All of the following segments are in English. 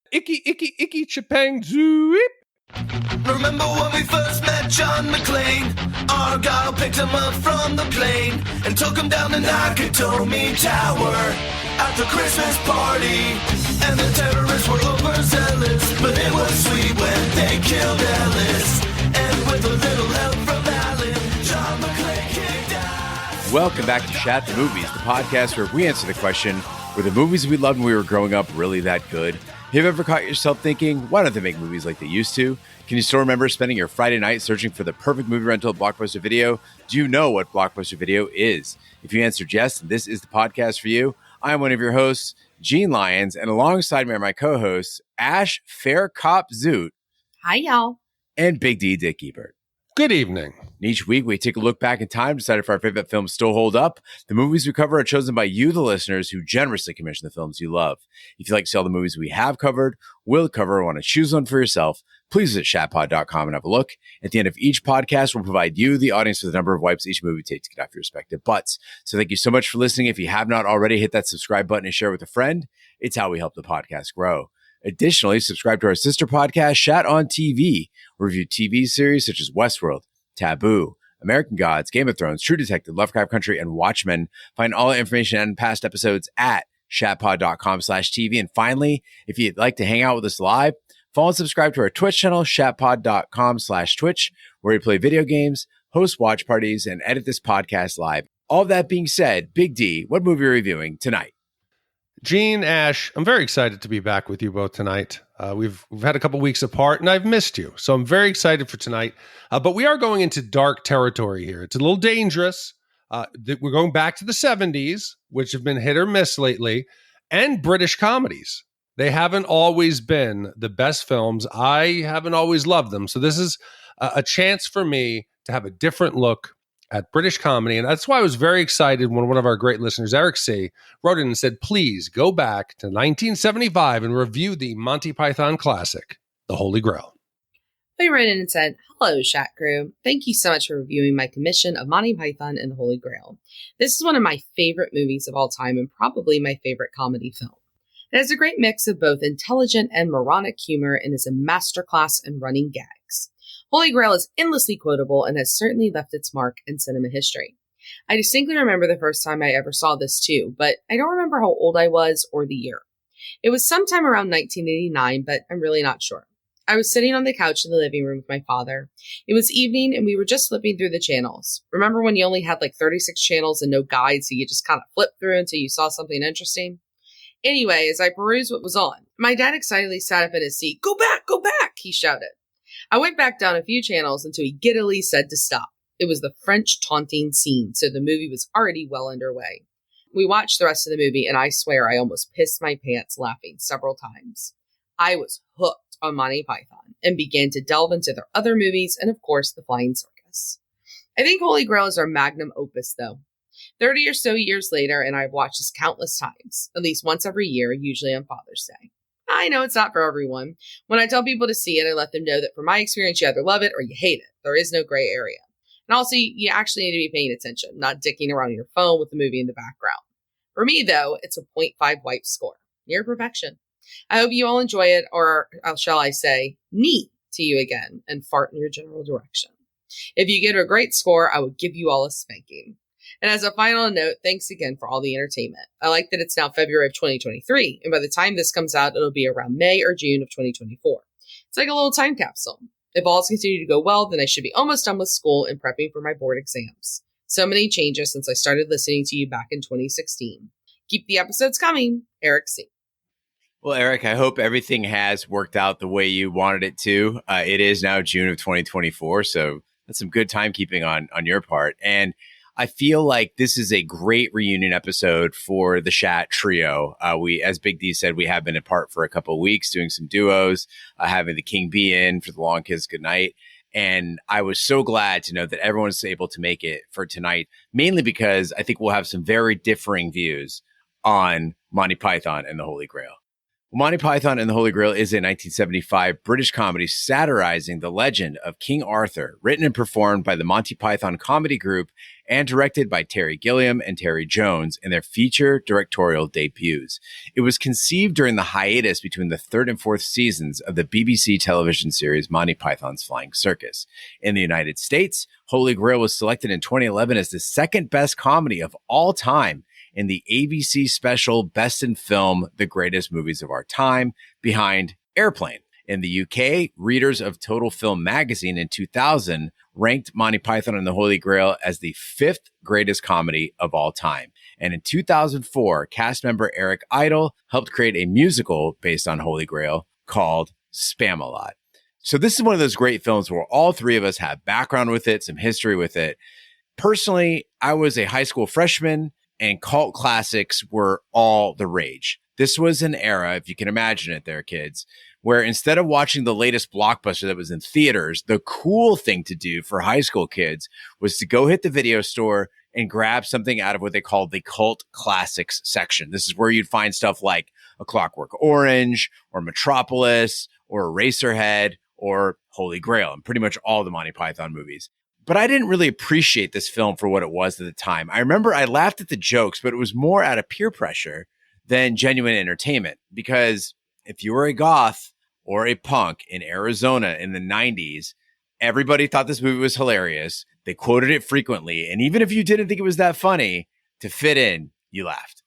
Icky, icky, icky, chapang, zoop. Remember when we first met John McClane? Argyle picked him up from the plane and took him down the Nakatomi Tower at the Christmas party. And the terrorists were overzealous, but it was sweet when they killed Ellis. And with a little help from Alan, John McClane kicked ass. Welcome back to Chat the Movies, the podcast where we answer the question, were the movies we loved when we were growing up really that good? Have you ever caught yourself thinking, why don't they make movies like they used to? Can you still remember spending your Friday night searching for the perfect movie rental at Blockbuster Video? Do you know what Blockbuster Video is? If you answered yes, this is the podcast for you. I'm one of your hosts, Gene Lyons, and alongside me are my co-hosts, Ash Fair Cop Zoot. Hi, y'all. And Big D Dick Ebert. Good evening. And each week, we take a look back in time, decide if our favorite films still hold up. The movies we cover are chosen by you, the listeners, who generously commission the films you love. If you'd like to see all the movies we have covered, will cover, or want to choose one for yourself, please visit chatpod.com and have a look. At the end of each podcast, we'll provide you, the audience, with the number of wipes each movie takes to get off your respective butts. So thank you so much for listening. If you have not already, hit that subscribe button and share with a friend. It's how we help the podcast grow. Additionally, subscribe to our sister podcast, Chat on TV. We review TV series such as Westworld, Taboo, American Gods, Game of Thrones, True Detective, Lovecraft Country, and Watchmen. Find all the information and past episodes at chatpod.com/TV. And finally, if you'd like to hang out with us live, follow and subscribe to our Twitch channel, chatpod.com/Twitch, where we play video games, host watch parties, and edit this podcast live. All that being said, Big D, what movie are we reviewing tonight? Gene, Ash, I'm very excited to be back with you both tonight. We've had a couple weeks apart, and I've missed you. So I'm very excited for tonight. But we are going into dark territory here. It's a little dangerous. We're going back to the 70s, which have been hit or miss lately, and British comedies. They haven't always been the best films. I haven't always loved them. So this is a chance for me to have a different look at British comedy. And that's why I was very excited when one of our great listeners, Eric C., wrote in and said, please go back to 1975 and review the Monty Python classic, The Holy Grail. They wrote in and said, hello, Chat Crew. Thank you so much for reviewing my commission of Monty Python and the Holy Grail. This is one of my favorite movies of all time and probably my favorite comedy film. It has a great mix of both intelligent and moronic humor and is a masterclass in running gags. Holy Grail is endlessly quotable and has certainly left its mark in cinema history. I distinctly remember the first time I ever saw this too, but I don't remember how old I was or the year. It was sometime around 1989, but I'm really not sure. I was sitting on the couch in the living room with my father. It was evening and we were just flipping through the channels. Remember when you only had like 36 channels and no guide, so you just kind of flipped through until you saw something interesting? Anyway, as I perused what was on, my dad excitedly sat up in his seat. Go back, he shouted. I went back down a few channels until he giddily said to stop. It was the French taunting scene, so the movie was already well underway. We watched the rest of the movie, and I swear I almost pissed my pants laughing several times. I was hooked on Monty Python and began to delve into their other movies and, of course, The Flying Circus. I think Holy Grail is our magnum opus, though. 30 or so years later, and I've watched this countless times, at least once every year, usually on Father's Day. I know it's not for everyone. When I tell people to see it, I let them know that from my experience, you either love it or you hate it. There is no gray area. And also, you actually need to be paying attention, not dicking around on your phone with the movie in the background. For me, though, it's a 0.5 wipe score. Near perfection. I hope you all enjoy it, or shall I say, neat to you again, and fart in your general direction. If you get a great score, I would give you all a spanking. And as a final note, thanks again for all the entertainment. I like that it's now February of 2023, and by the time this comes out, it'll be around May or June of 2024. It's like a little time capsule. If all's continued to go well, then I should be almost done with school and prepping for my board exams. So many changes since I started listening to you back in 2016. Keep the episodes coming, Eric C. Well, Eric, I hope everything has worked out the way you wanted it to. It is now June of 2024, so that's some good timekeeping on your part. And I feel like this is a great reunion episode for the Chat trio. We, as Big D said, we have been apart for a couple of weeks doing some duos, having the King be in for the Long Kiss Goodnight. And I was so glad to know that everyone's able to make it for tonight, mainly because I think we'll have some very differing views on Monty Python and the Holy Grail. Monty Python and the Holy Grail is a 1975 British comedy satirizing the legend of King Arthur, written and performed by the Monty Python Comedy Group and directed by Terry Gilliam and Terry Jones in their feature directorial debuts. It was conceived during the hiatus between the third and fourth seasons of the BBC television series Monty Python's Flying Circus. In the United States, Holy Grail was selected in 2011 as the second best comedy of all time in the ABC special Best in Film, The Greatest Movies of Our Time, behind Airplane. In the UK, readers of Total Film magazine in 2000 ranked Monty Python and the Holy Grail as the fifth greatest comedy of all time. And in 2004, cast member Eric Idle helped create a musical based on Holy Grail called Spam-A-Lot. So this is one of those great films where all three of us have background with it, some history with it. Personally, I was a high school freshman, and cult classics were all the rage. This was an era, if you can imagine it there, kids, where instead of watching the latest blockbuster that was in theaters, the cool thing to do for high school kids was to go hit the video store and grab something out of what they called the cult classics section. This is where you'd find stuff like A Clockwork Orange or Metropolis or Eraserhead or Holy Grail and pretty much all the Monty Python movies. But I didn't really appreciate this film for what it was at the time. I remember I laughed at the jokes, but it was more out of peer pressure than genuine entertainment. Because if you were a goth or a punk in Arizona in the 90s, everybody thought this movie was hilarious. They quoted it frequently. And even if you didn't think it was that funny, to fit in, you laughed.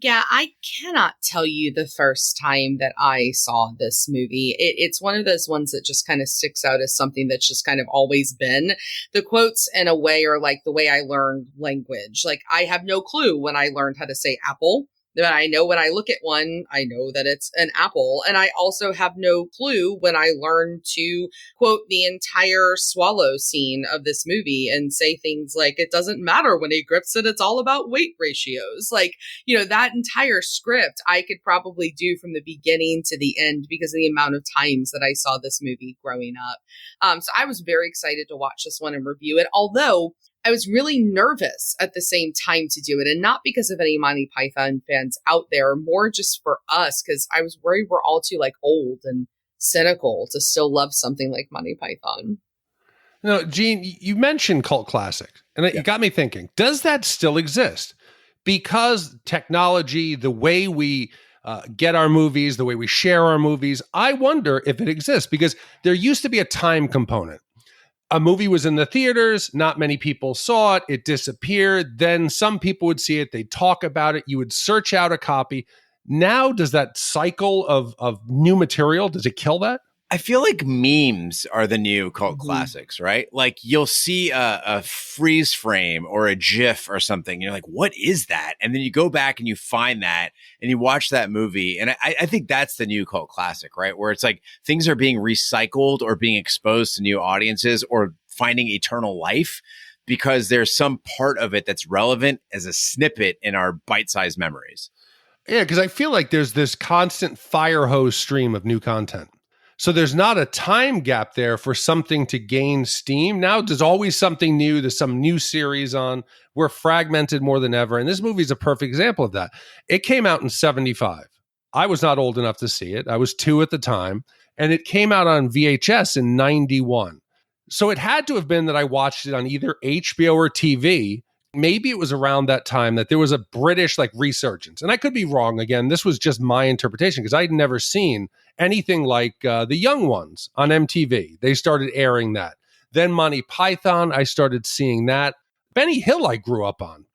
Yeah, I cannot tell you the first time that I saw this movie. It's one of those ones that just kind of sticks out as something that's just kind of always been. The quotes, in a way, are like the way I learned language. Like, I have no clue when I learned how to say apple. But I know when I look at one, I know that it's an apple. And I also have no clue when I learn to quote the entire swallow scene of this movie and say things like, it doesn't matter when he grips it, it's all about weight ratios. Like, you know, that entire script I could probably do from the beginning to the end because of the amount of times that I saw this movie growing up. So I was very excited to watch this one and review it, although I was really nervous at the same time to do it, and not because of any Monty Python fans out there, more just for us, because I was worried we're all too old and cynical to still love something like Monty Python. No, Gene, you mentioned cult classic, and it got me thinking, does that still exist? Because technology, the way we get our movies, the way we share our movies, I wonder if it exists, because there used to be a time component. A movie was in the theaters, not many people saw it, it disappeared, then some people would see it, they'd talk about it, you would search out a copy. Now, does that cycle of new material, does it kill that? I feel like memes are the new cult classics, right? Like you'll see a freeze frame or a GIF or something. And you're like, what is that? And then you go back and you find that and you watch that movie. And I think that's the new cult classic, right? Where it's like things are being recycled or being exposed to new audiences or finding eternal life because there's some part of it that's relevant as a snippet in our bite-sized memories. Yeah, because I feel like there's this constant fire hose stream of new content. So there's not a time gap there for something to gain steam. Now there's always something new. There's some new series on. We're fragmented more than ever. And this movie is a perfect example of that. It came out in 75. I was not old enough to see it. I was 2 at the time. And it came out on VHS in 91. So it had to have been that I watched it on either HBO or TV. Maybe it was around that time that there was a British resurgence. And I could be wrong. Again, this was just my interpretation because I'd never seen anything like The Young Ones on MTV. They started airing that. Then Monty Python, I started seeing that. Benny Hill, I grew up on.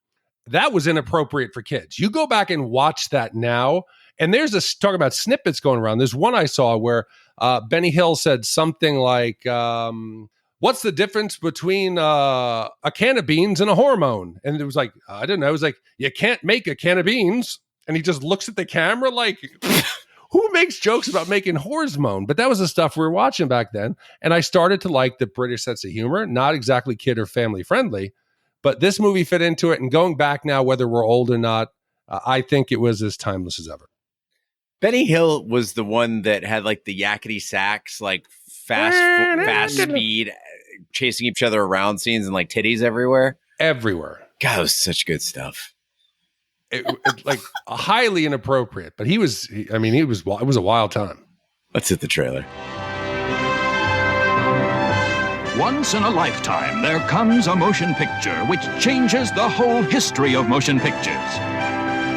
That was inappropriate for kids. You go back and watch that now, and there's this talk about snippets going around. There's one I saw where Benny Hill said something like, what's the difference between a can of beans and a hormone? And it was like, I don't know. It was like, you can't make a can of beans. And he just looks at the camera like, who makes jokes about making hormone? But that was the stuff we were watching back then. And I started to like the British sense of humor, not exactly kid or family friendly, but this movie fit into it. And going back now, whether we're old or not, I think it was as timeless as ever. Benny Hill was the one that had the yakety sax, fast speed, chasing each other around scenes and titties everywhere. Everywhere. God, it was such good stuff. like highly inappropriate. But it was a wild time. Let's hit the trailer. Once in a lifetime, there comes a motion picture which changes the whole history of motion pictures.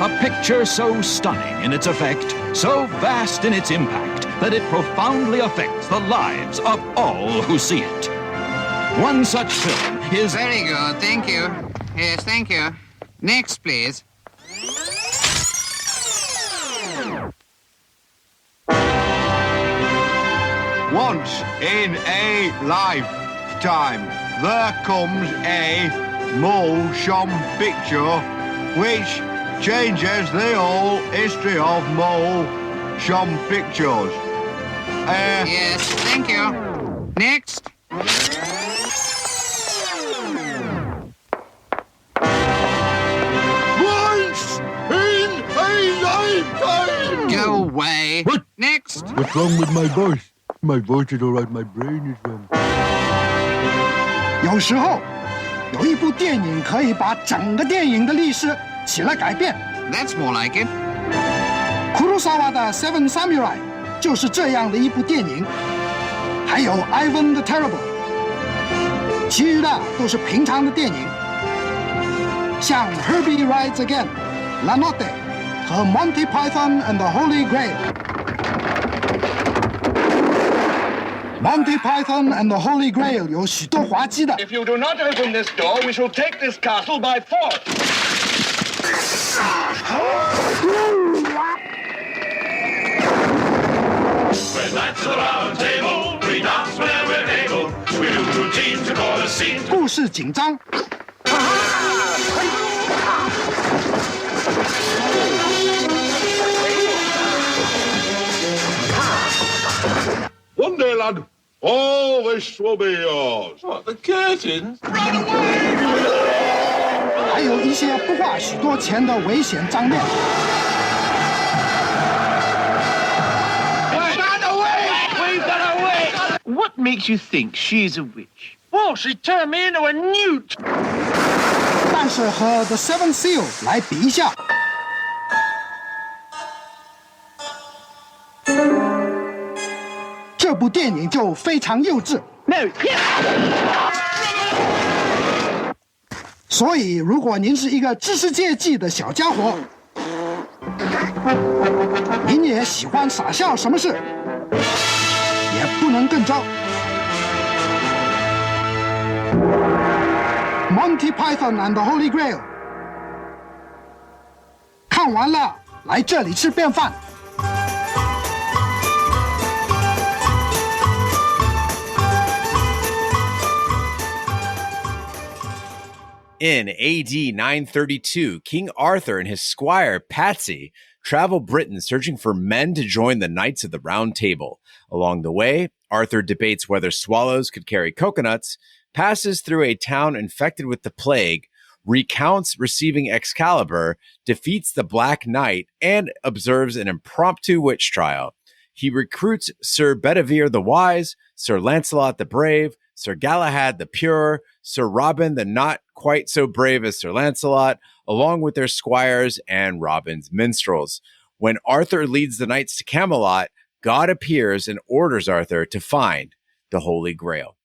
A picture so stunning in its effect, so vast in its impact, that it profoundly affects the lives of all who see it. One such film is... Very good, thank you. Yes, thank you. Next, please. Once in a lifetime, there comes a motion picture which changes the whole history of motion pictures. Yes, thank you. Next. Once in a lifetime! Go away. What? Next. What's wrong with my voice? My voice is all right, my brain is wrong. 有时候，有一部电影可以把整个电影的历史起了改变。 That's more like it. 库鲁萨瓦的《Seven Samurai》就是这样的一部电影，还有《Ivan the Terrible》，其余的都是平常的电影，像《Herbie Rides Again》、《La Notte》和《Monty Python and the Holy Grail》。Monty Python and the Holy Grail 有许多滑稽的。 If you do not open this door, we shall take this castle by force. We're knights of the round table, we dance whenever we're able. We do routine to call a scene. 故事紧张。 One day, lad, all this will be yours. What, the curtains? 还有一些不花许多钱的危险账面。 What makes you think she's a witch? Well, she turned me into a newt. 但是和 The Seven Seal 来比一下，这部电影就非常幼稚。 No. 所以，如果您是一个知识界记的小家伙，您也喜欢傻笑什么事，也不能更糟。Monty Python and the Holy Grail， 看完了，来这里吃便饭。 In AD 932, King Arthur and his squire, Patsy, travel Britain searching for men to join the Knights of the Round Table. Along the way, Arthur debates whether swallows could carry coconuts, passes through a town infected with the plague, recounts receiving Excalibur, defeats the Black Knight, and observes an impromptu witch trial. He recruits Sir Bedivere the Wise, Sir Lancelot the Brave, Sir Galahad the Pure, Sir Robin the not quite so brave as Sir Lancelot, along with their squires and Robin's minstrels. When Arthur leads the knights to Camelot, God appears and orders Arthur to find the Holy Grail.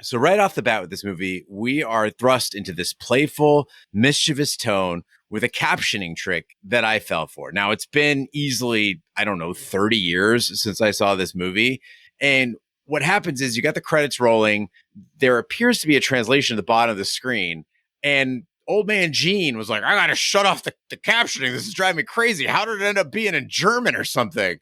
So right off the bat with this movie, we are thrust into this playful, mischievous tone with a captioning trick that I fell for. Now, it's been easily, 30 years since I saw this movie. And what happens is you got the credits rolling. There appears to be a translation at the bottom of the screen. And old man Gene was like, I got to shut off the captioning. This is driving me crazy. How did it end up being in German or something?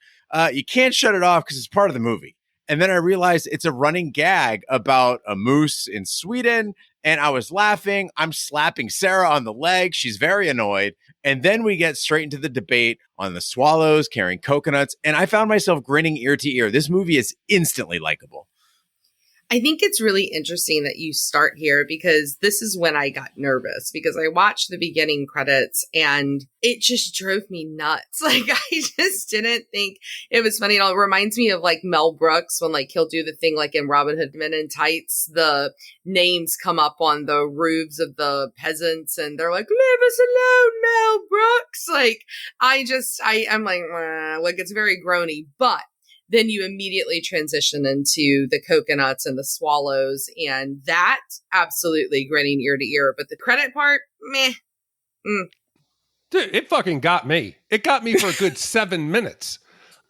You can't shut it off because it's part of the movie. And then I realized it's a running gag about a moose in Sweden. And I was laughing. I'm slapping Sarah on the leg. She's very annoyed. And then we get straight into the debate on the swallows carrying coconuts. And I found myself grinning ear to ear. This movie is instantly likable. I think it's really interesting that you start here because this is when I got nervous because I watched the beginning credits and it just drove me nuts. Like, I just didn't think it was funny at all. It reminds me of like Mel Brooks when like he'll do the thing like in Robin Hood Men in Tights, the names come up on the roofs of the peasants and they're like, leave us alone, Mel Brooks. Like, I'm like, it's very groany, but then you immediately transition into the coconuts and the swallows, and that absolutely grinning ear to ear. But the credit part, meh. Dude, it fucking got me. It got me for a good 7 minutes.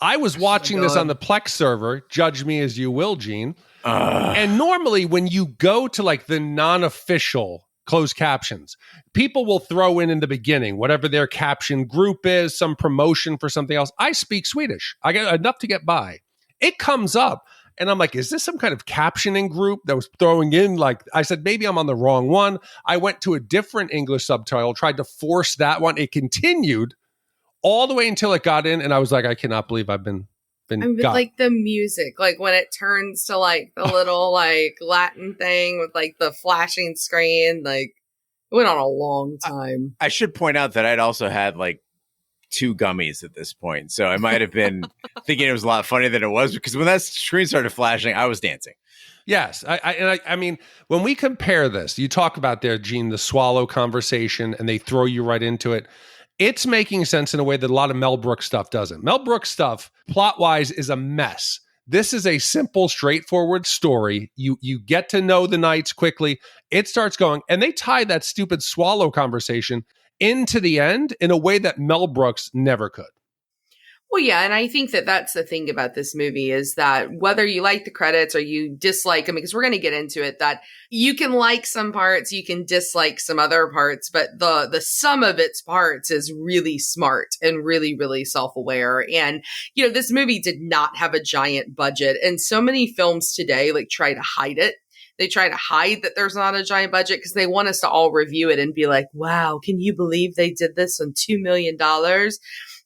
I was watching this on the Plex server, judge me as you will, Gene. And normally when you go to like the non-official closed captions, people will throw in the beginning, whatever their caption group is, some promotion for something else. I speak Swedish. I get enough to get by. It comes up and I'm like, is this some kind of captioning group that was throwing in? Like, I said, maybe I'm on the wrong one. I went to a different English subtitle, tried to force that one. It continued all the way until it got in. And I was like, I cannot believe I've been got. Like the music, like when it turns to like the little like Latin thing with like the flashing screen, like it went on a long time. I should point out that I'd also had like 2 gummies at this point. So I might have been thinking it was a lot funnier than it was because when that screen started flashing, I was dancing. Yes. I mean, when we compare this, you talk about there, Gene, the swallow conversation, and they throw you right into it. It's making sense in a way that a lot of Mel Brooks stuff doesn't. Mel Brooks stuff, plot-wise, is a mess. This is a simple, straightforward story. You get to know the knights quickly. It starts going, and they tie that stupid swallow conversation into the end in a way that Mel Brooks never could. Well, yeah, and I think that that's the thing about this movie is that whether you like the credits or you dislike them, because we're going to get into it, that you can like some parts, you can dislike some other parts, but the sum of its parts is really smart and really, really self-aware. And, you know, this movie did not have a giant budget, and so many films today like try to hide it. They try to hide that there's not a giant budget because they want us to all review it and be like, wow, can you believe they did this on $2 million?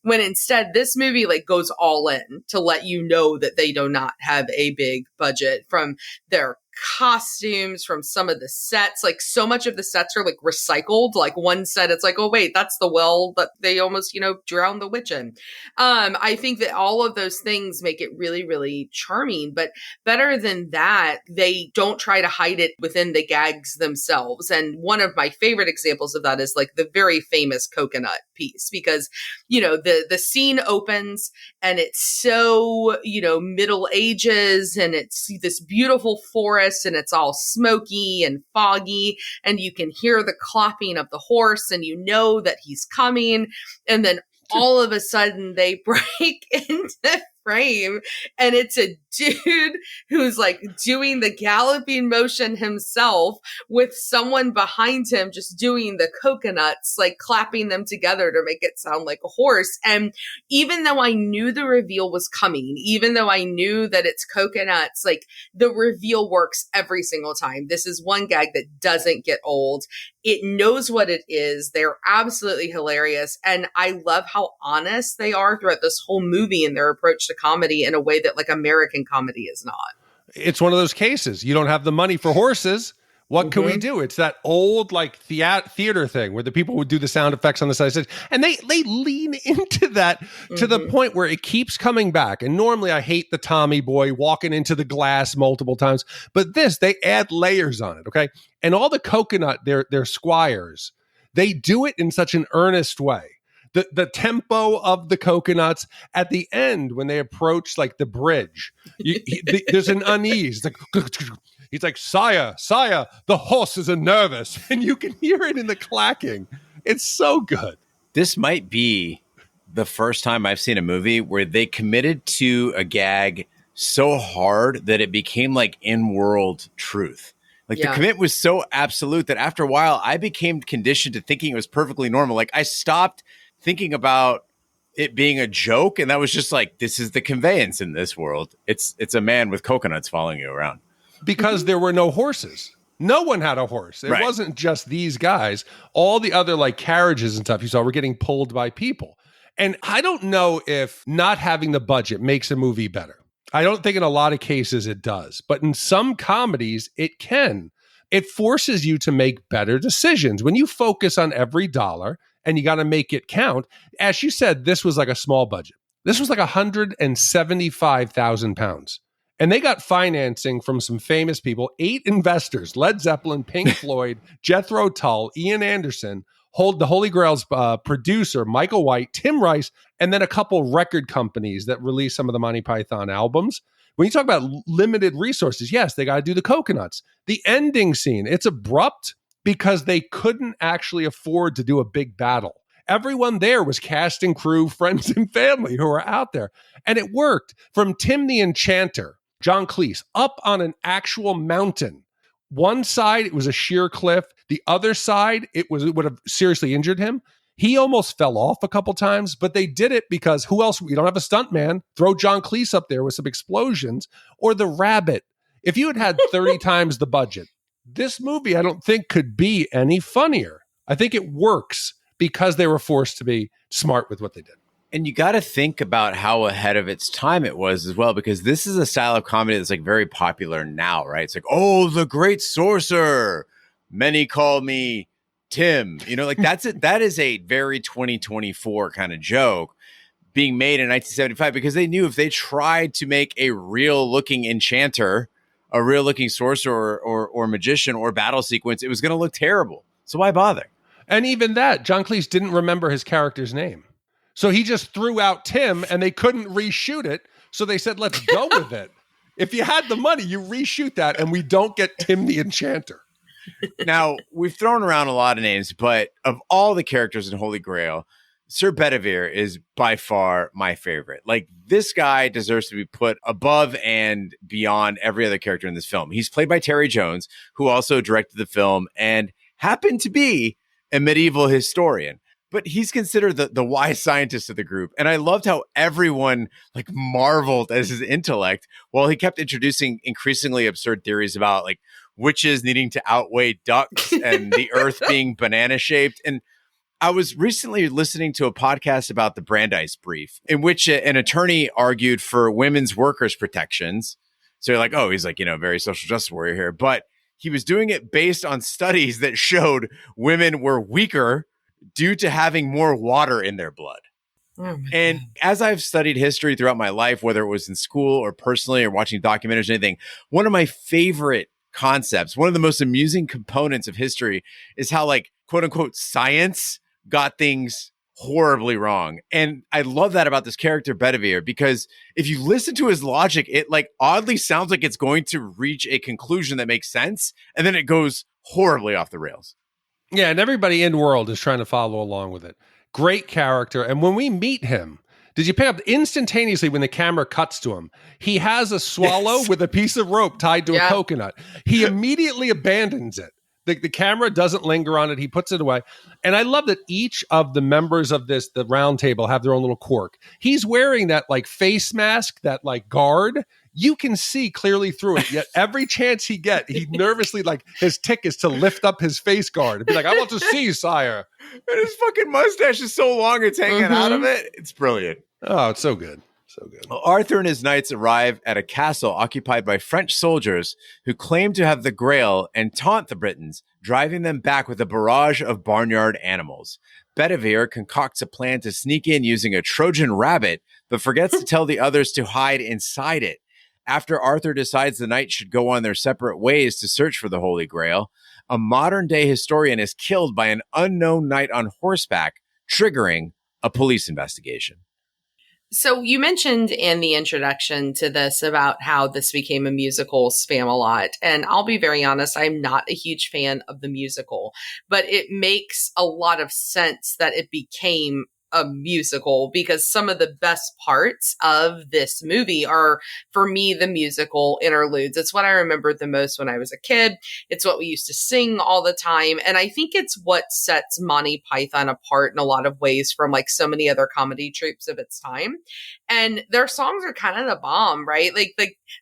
When instead this movie like goes all in to let you know that they do not have a big budget, from their costumes, from some of the sets. Like, so much of the sets are like recycled. Like one set, it's like, oh wait, that's the well that they almost, drowned the witch in. I think that all of those things make it really, really charming. But better than that, they don't try to hide it within the gags themselves. And one of my favorite examples of that is like the very famous coconut piece, because the scene opens and it's so Middle Ages, and it's this beautiful forest, and it's all smoky and foggy, and you can hear the clopping of the horse, and you know that he's coming, and then all of a sudden they break into frame, and it's a dude who's like doing the galloping motion himself with someone behind him just doing the coconuts, like clapping them together to make it sound like a horse. And even though I knew the reveal was coming, even though I knew that it's coconuts, like the reveal works every single time. This is one gag that doesn't get old. It knows what it is. They're absolutely hilarious. And I love how honest they are throughout this whole movie in their approach to comedy in a way that like American comedy is not. It's one of those cases. You don't have the money for horses. What can we do? It's that old like theater thing where the people would do the sound effects on the side. And they lean into that to the point where it keeps coming back. And normally I hate the Tommy boy walking into the glass multiple times. But this, they add layers on it, okay? And all the coconut, their squires, they do it in such an earnest way. The tempo of the coconuts at the end when they approach like the bridge, there's an unease. He's like, sire, the horses are nervous. And you can hear it in the clacking. It's so good. This might be the first time I've seen a movie where they committed to a gag so hard that it became like in-world truth. Like the commit was so absolute that after a while, I became conditioned to thinking it was perfectly normal. Like I stopped thinking about it being a joke, and that was just like, this is the conveyance in this world. It's a man with coconuts following you around. Because there were no horses. No one had a horse. It wasn't just these guys. All the other like carriages and stuff you saw were getting pulled by people. And I don't know if not having the budget makes a movie better. I don't think in a lot of cases it does, but in some comedies it can. It forces you to make better decisions. When you focus on every dollar and you got to make it count, as you said, this was like a small budget. This was like £175,000. And they got financing from some famous people, 8 investors, Led Zeppelin, Pink Floyd, Jethro Tull, Ian Anderson, the Holy Grail's producer, Michael White, Tim Rice, and then a couple record companies that release some of the Monty Python albums. When you talk about limited resources, yes, they got to do the coconuts. The ending scene, it's abrupt because they couldn't actually afford to do a big battle. Everyone there was cast and crew, friends and family who were out there. And it worked. From Tim the Enchanter, John Cleese, up on an actual mountain. One side, it was a sheer cliff. The other side, it would have seriously injured him. He almost fell off a couple times, but they did it because who else? We don't have a stunt man. Throw John Cleese up there with some explosions. Or the rabbit. If you had 30 times the budget, this movie I don't think could be any funnier. I think it works because they were forced to be smart with what they did. And you got to think about how ahead of its time it was as well, because this is a style of comedy that's like very popular now, right? It's like, oh, the great sorcerer. Many call me Tim. You know, like that's it. That is a very 2024 kind of joke being made in 1975 because they knew if they tried to make a real looking enchanter, a real looking sorcerer or magician or battle sequence, it was going to look terrible. So why bother? And even that, John Cleese didn't remember his character's name. So he just threw out Tim and they couldn't reshoot it. So they said, let's go with it. If you had the money, you reshoot that and we don't get Tim the Enchanter. Now, we've thrown around a lot of names, but of all the characters in Holy Grail, Sir Bedivere is by far my favorite. Like, this guy deserves to be put above and beyond every other character in this film. He's played by Terry Jones, who also directed the film and happened to be a medieval historian. But he's considered the wise scientist of the group. And I loved how everyone like marveled at his intellect while he kept introducing increasingly absurd theories about like witches needing to outweigh ducks and the earth being banana shaped. And I was recently listening to a podcast about the Brandeis Brief, in which an attorney argued for women's workers' protections. So you're like, oh, he's like, you know, very social justice warrior here. But he was doing it based on studies that showed women were weaker due to having more water in their blood. Oh and God. As I've studied history throughout my life, whether it was in school or personally or watching documentaries or anything, one of my favorite concepts, one of the most amusing components of history is how like quote unquote science got things horribly wrong. And I love that about this character Bedivere, because if you listen to his logic, it like oddly sounds like it's going to reach a conclusion that makes sense. And then it goes horribly off the rails. Yeah, and everybody in world is trying to follow along with it. Great character. And when we meet him, did you pick up instantaneously when the camera cuts to him? He has a swallow with a piece of rope tied to a coconut. He immediately abandons it. The camera doesn't linger on it. He puts it away. And I love that each of the members of the round table have their own little quirk. He's wearing that like face mask, that like guard. You can see clearly through it. Yet every chance he he nervously, like his tick is to lift up his face guard and be like, I want to see, sire. And his fucking mustache is so long, it's hanging out of it. It's brilliant. Oh, it's so good. So good. Well, Arthur and his knights arrive at a castle occupied by French soldiers who claim to have the Grail and taunt the Britons, driving them back with a barrage of barnyard animals. Bedivere concocts a plan to sneak in using a Trojan rabbit, but forgets to tell the others to hide inside it. After Arthur decides the knights should go on their separate ways to search for the Holy Grail, a modern-day historian is killed by an unknown knight on horseback, triggering a police investigation. So you mentioned in the introduction to this about how this became a musical Spam-A-Lot. And I'll be very honest, I'm not a huge fan of the musical, but it makes a lot of sense that it became a musical, because some of the best parts of this movie are, for me, the musical interludes. It's what I remember the most when I was a kid. It's what we used to sing all the time. And I think it's what sets Monty Python apart in a lot of ways from like so many other comedy troupes of its time. And their songs are kind of the bomb, right? Like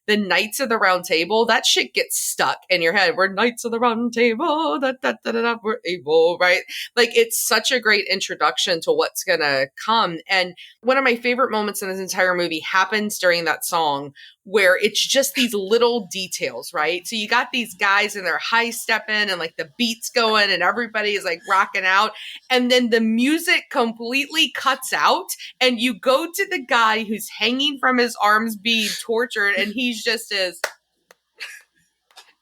the Knights of the Round Table, that shit gets stuck in your head. We're Knights of the Round Table, we're able, right? Like, it's such a great introduction to what's gonna come. And one of my favorite moments in this entire movie happens during that song where it's just these little details, right? So you got these guys and they're high stepping and like the beats going and everybody is like rocking out. And then the music completely cuts out and you go to the guy who's hanging from his arms being tortured and he's just as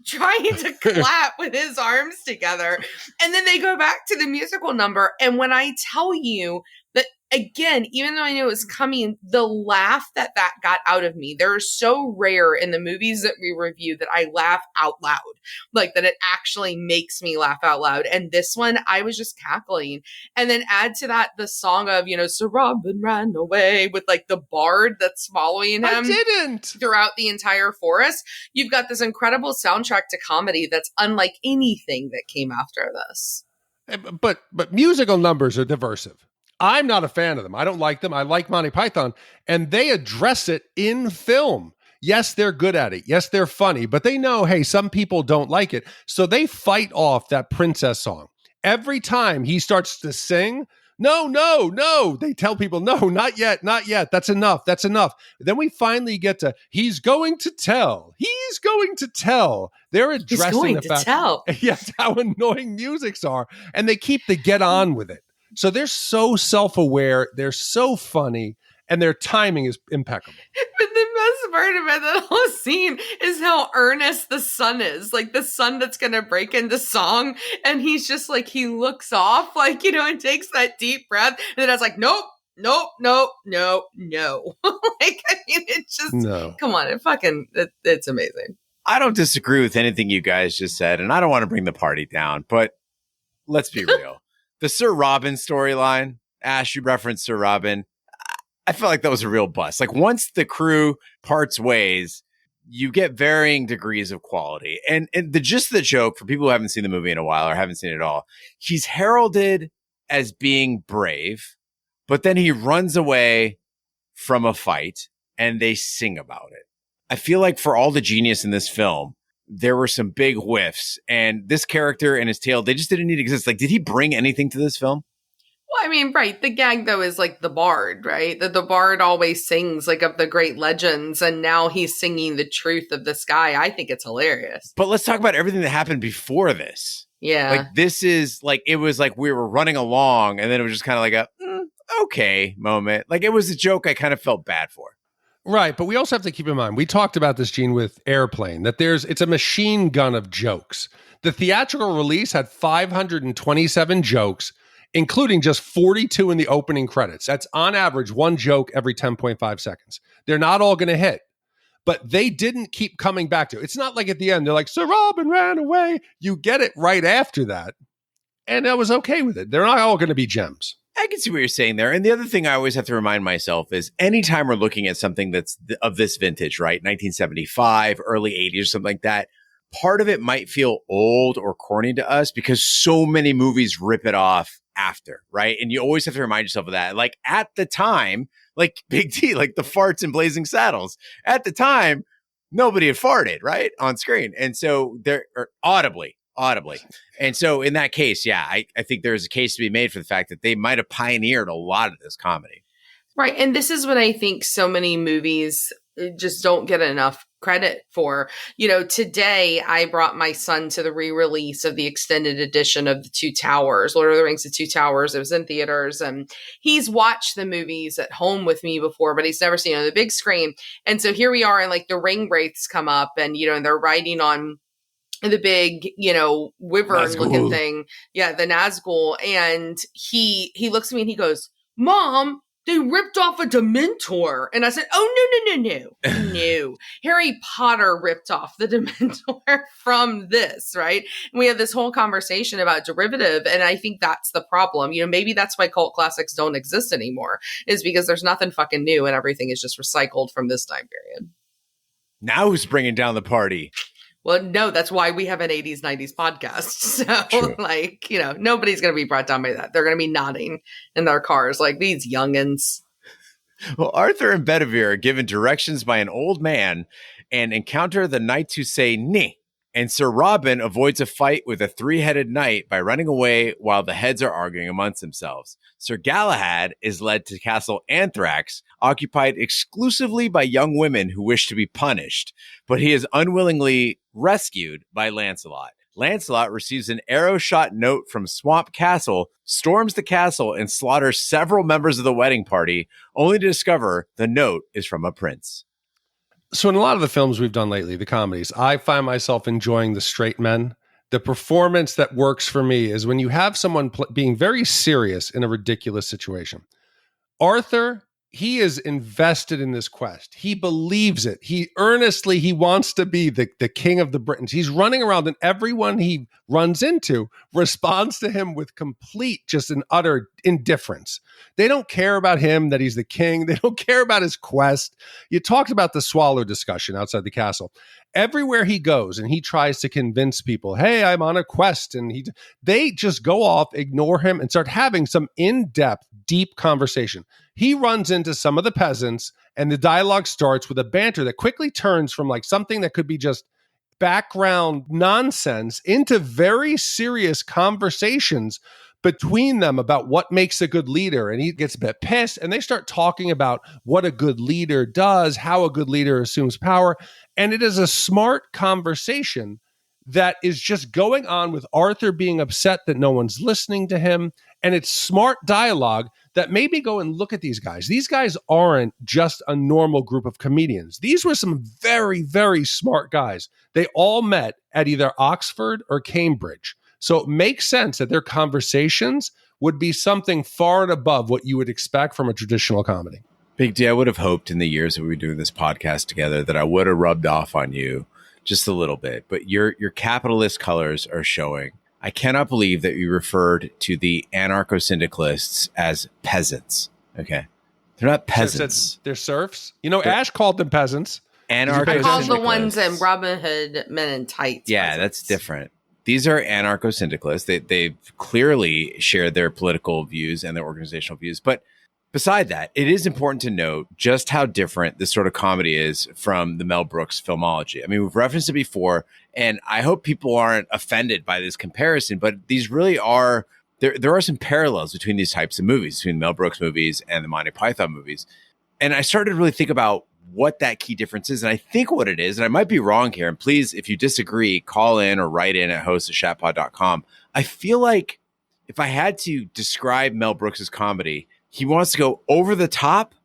trying to clap with his arms together. And then they go back to the musical number. And when I tell you that, again, even though I knew it was coming, the laugh that got out of me, they're so rare in the movies that we review that I laugh out loud, like that it actually makes me laugh out loud. And this one, I was just cackling. And then add to that the song of, Sir Robin ran away with like the bard that's following him. I didn't. Throughout the entire forest. You've got this incredible soundtrack to comedy that's unlike anything that came after this. But musical numbers are diversive. I'm not a fan of them. I don't like them. I like Monty Python, and they address it in film. Yes, they're good at it. Yes, they're funny, but they know, hey, some people don't like it. So they fight off that princess song. Every time he starts to sing, no. They tell people, no, not yet. That's enough. Then we finally get to, he's going to tell. They're addressing the fact, yes, how annoying musics are, and they keep the get on with it. So they're so self-aware, they're so funny, and their timing is impeccable. But the best part about that whole scene is how earnest the son is. Like the son that's going to break into song, and he's just like, he looks off, like, and takes that deep breath, and then it's like, nope. Like, I mean, it's just, come on, it's amazing. I don't disagree with anything you guys just said, and I don't want to bring the party down, but let's be real. The Sir Robin storyline, Ash, you referenced Sir Robin. I felt like that was a real bust. Like once the crew parts ways, you get varying degrees of quality. And the gist of the joke, for people who haven't seen the movie in a while or haven't seen it at all, he's heralded as being brave, but then he runs away from a fight and they sing about it. I feel like for all the genius in this film, there were some big whiffs, and this character and his tale, they just didn't need to exist. Like, did he bring anything to this film? Well, I mean, right. The gag, though, is like the bard, right? That the bard always sings like of the great legends, and now he's singing the truth of this guy. I think it's hilarious. But let's talk about everything that happened before this. Yeah. Like, this is like, it was like we were running along, and then it was just kind of like a, okay moment. Like, it was a joke I kind of felt bad for. Right, but we also have to keep in mind, we talked about this, Gene, with Airplane, that it's a machine gun of jokes. The theatrical release had 527 jokes, including just 42 in the opening credits. That's on average one joke every 10.5 seconds. They're not all going to hit, but they didn't keep coming back to it. It's not like at the end, they're like, Sir Robin ran away. You get it right after that, and I was okay with it. They're not all going to be gems. I can see what you're saying there. And the other thing I always have to remind myself is anytime we're looking at something that's of this vintage, right? 1975, early 80s, or something like that, part of it might feel old or corny to us because so many movies rip it off after, right? And you always have to remind yourself of that. Like at the time, like Big T, like the farts in Blazing Saddles, at the time, nobody had farted, right? On screen. And so they're audibly. And so in that case, yeah, I think there's a case to be made for the fact that they might have pioneered a lot of this comedy. Right. And this is what I think so many movies just don't get enough credit for. Today I brought my son to the re-release of the extended edition of The Two Towers, Lord of the Rings, The Two Towers. It was in theaters, and he's watched the movies at home with me before, but he's never seen it on the big screen. And so here we are, and like the ring wraiths come up, and and they're riding on the big, wyvern looking thing. Yeah, the Nazgul. And he looks at me and he goes, Mom, they ripped off a Dementor. And I said, oh, no. Harry Potter ripped off the Dementor from this, right? And we had this whole conversation about derivative. And I think that's the problem. Maybe that's why cult classics don't exist anymore, is because there's nothing fucking new and everything is just recycled from this time period. Now who's bringing down the party? Well, no, that's why we have an 80s, 90s podcast. So, True. Nobody's going to be brought down by that. They're going to be nodding in their cars like these youngins. Well, Arthur and Bedivere are given directions by an old man and encounter the knights who say, "Ni," And Sir Robin avoids a fight with a three-headed knight by running away while the heads are arguing amongst themselves. Sir Galahad is led to Castle Anthrax, occupied exclusively by young women who wish to be punished, but he is unwillingly rescued by Lancelot. Lancelot receives an arrow-shot note from Swamp Castle, storms the castle, and slaughters several members of the wedding party, only to discover the note is from a prince. So in a lot of the films we've done lately, the comedies, I find myself enjoying the straight men. The performance that works for me is when you have someone being very serious in a ridiculous situation. Arthur, he is invested in this quest. He believes it. He wants to be the king of the Britons. He's running around, and everyone he runs into responds to him with complete, just an utter indifference. They don't care about him, that he's the king. They don't care about his quest. You talked about the swallow discussion outside the castle. Everywhere he goes and he tries to convince people, hey, I'm on a quest. And they just go off, ignore him, and start having some in-depth, deep conversation. He runs into some of the peasants, and the dialogue starts with a banter that quickly turns from like something that could be just background nonsense into very serious conversations between them about what makes a good leader. And he gets a bit pissed, and they start talking about what a good leader does, how a good leader assumes power. And it is a smart conversation that is just going on with Arthur being upset that no one's listening to him. And it's smart dialogue that made me go and look at these guys. These guys aren't just a normal group of comedians. These were some very, very smart guys. They all met at either Oxford or Cambridge. So it makes sense that their conversations would be something far and above what you would expect from a traditional comedy. Big D, I would have hoped in the years that we were doing this podcast together that I would have rubbed off on you just a little bit, but your capitalist colors are showing. I cannot believe that you referred to the anarcho-syndicalists as peasants. Okay. They're not peasants. They're serfs. You know, Ash called them peasants. Anarcho-syndicalists. I called the ones in Robin Hood Men in Tights. Yeah, peasants. That's different. These are anarcho-syndicalists. They clearly share their political views and their organizational views. But beside that, it is important to note just how different this sort of comedy is from the Mel Brooks filmology. I mean, we've referenced it before, and I hope people aren't offended by this comparison, but these really are, there are some parallels between these types of movies, between Mel Brooks movies and the Monty Python movies. And I started to really think about what that key difference is. And I think what it is, and I might be wrong here, and please, if you disagree, call in or write in at host@shatpod.com. I feel like if I had to describe Mel Brooks's comedy, he wants to go over the top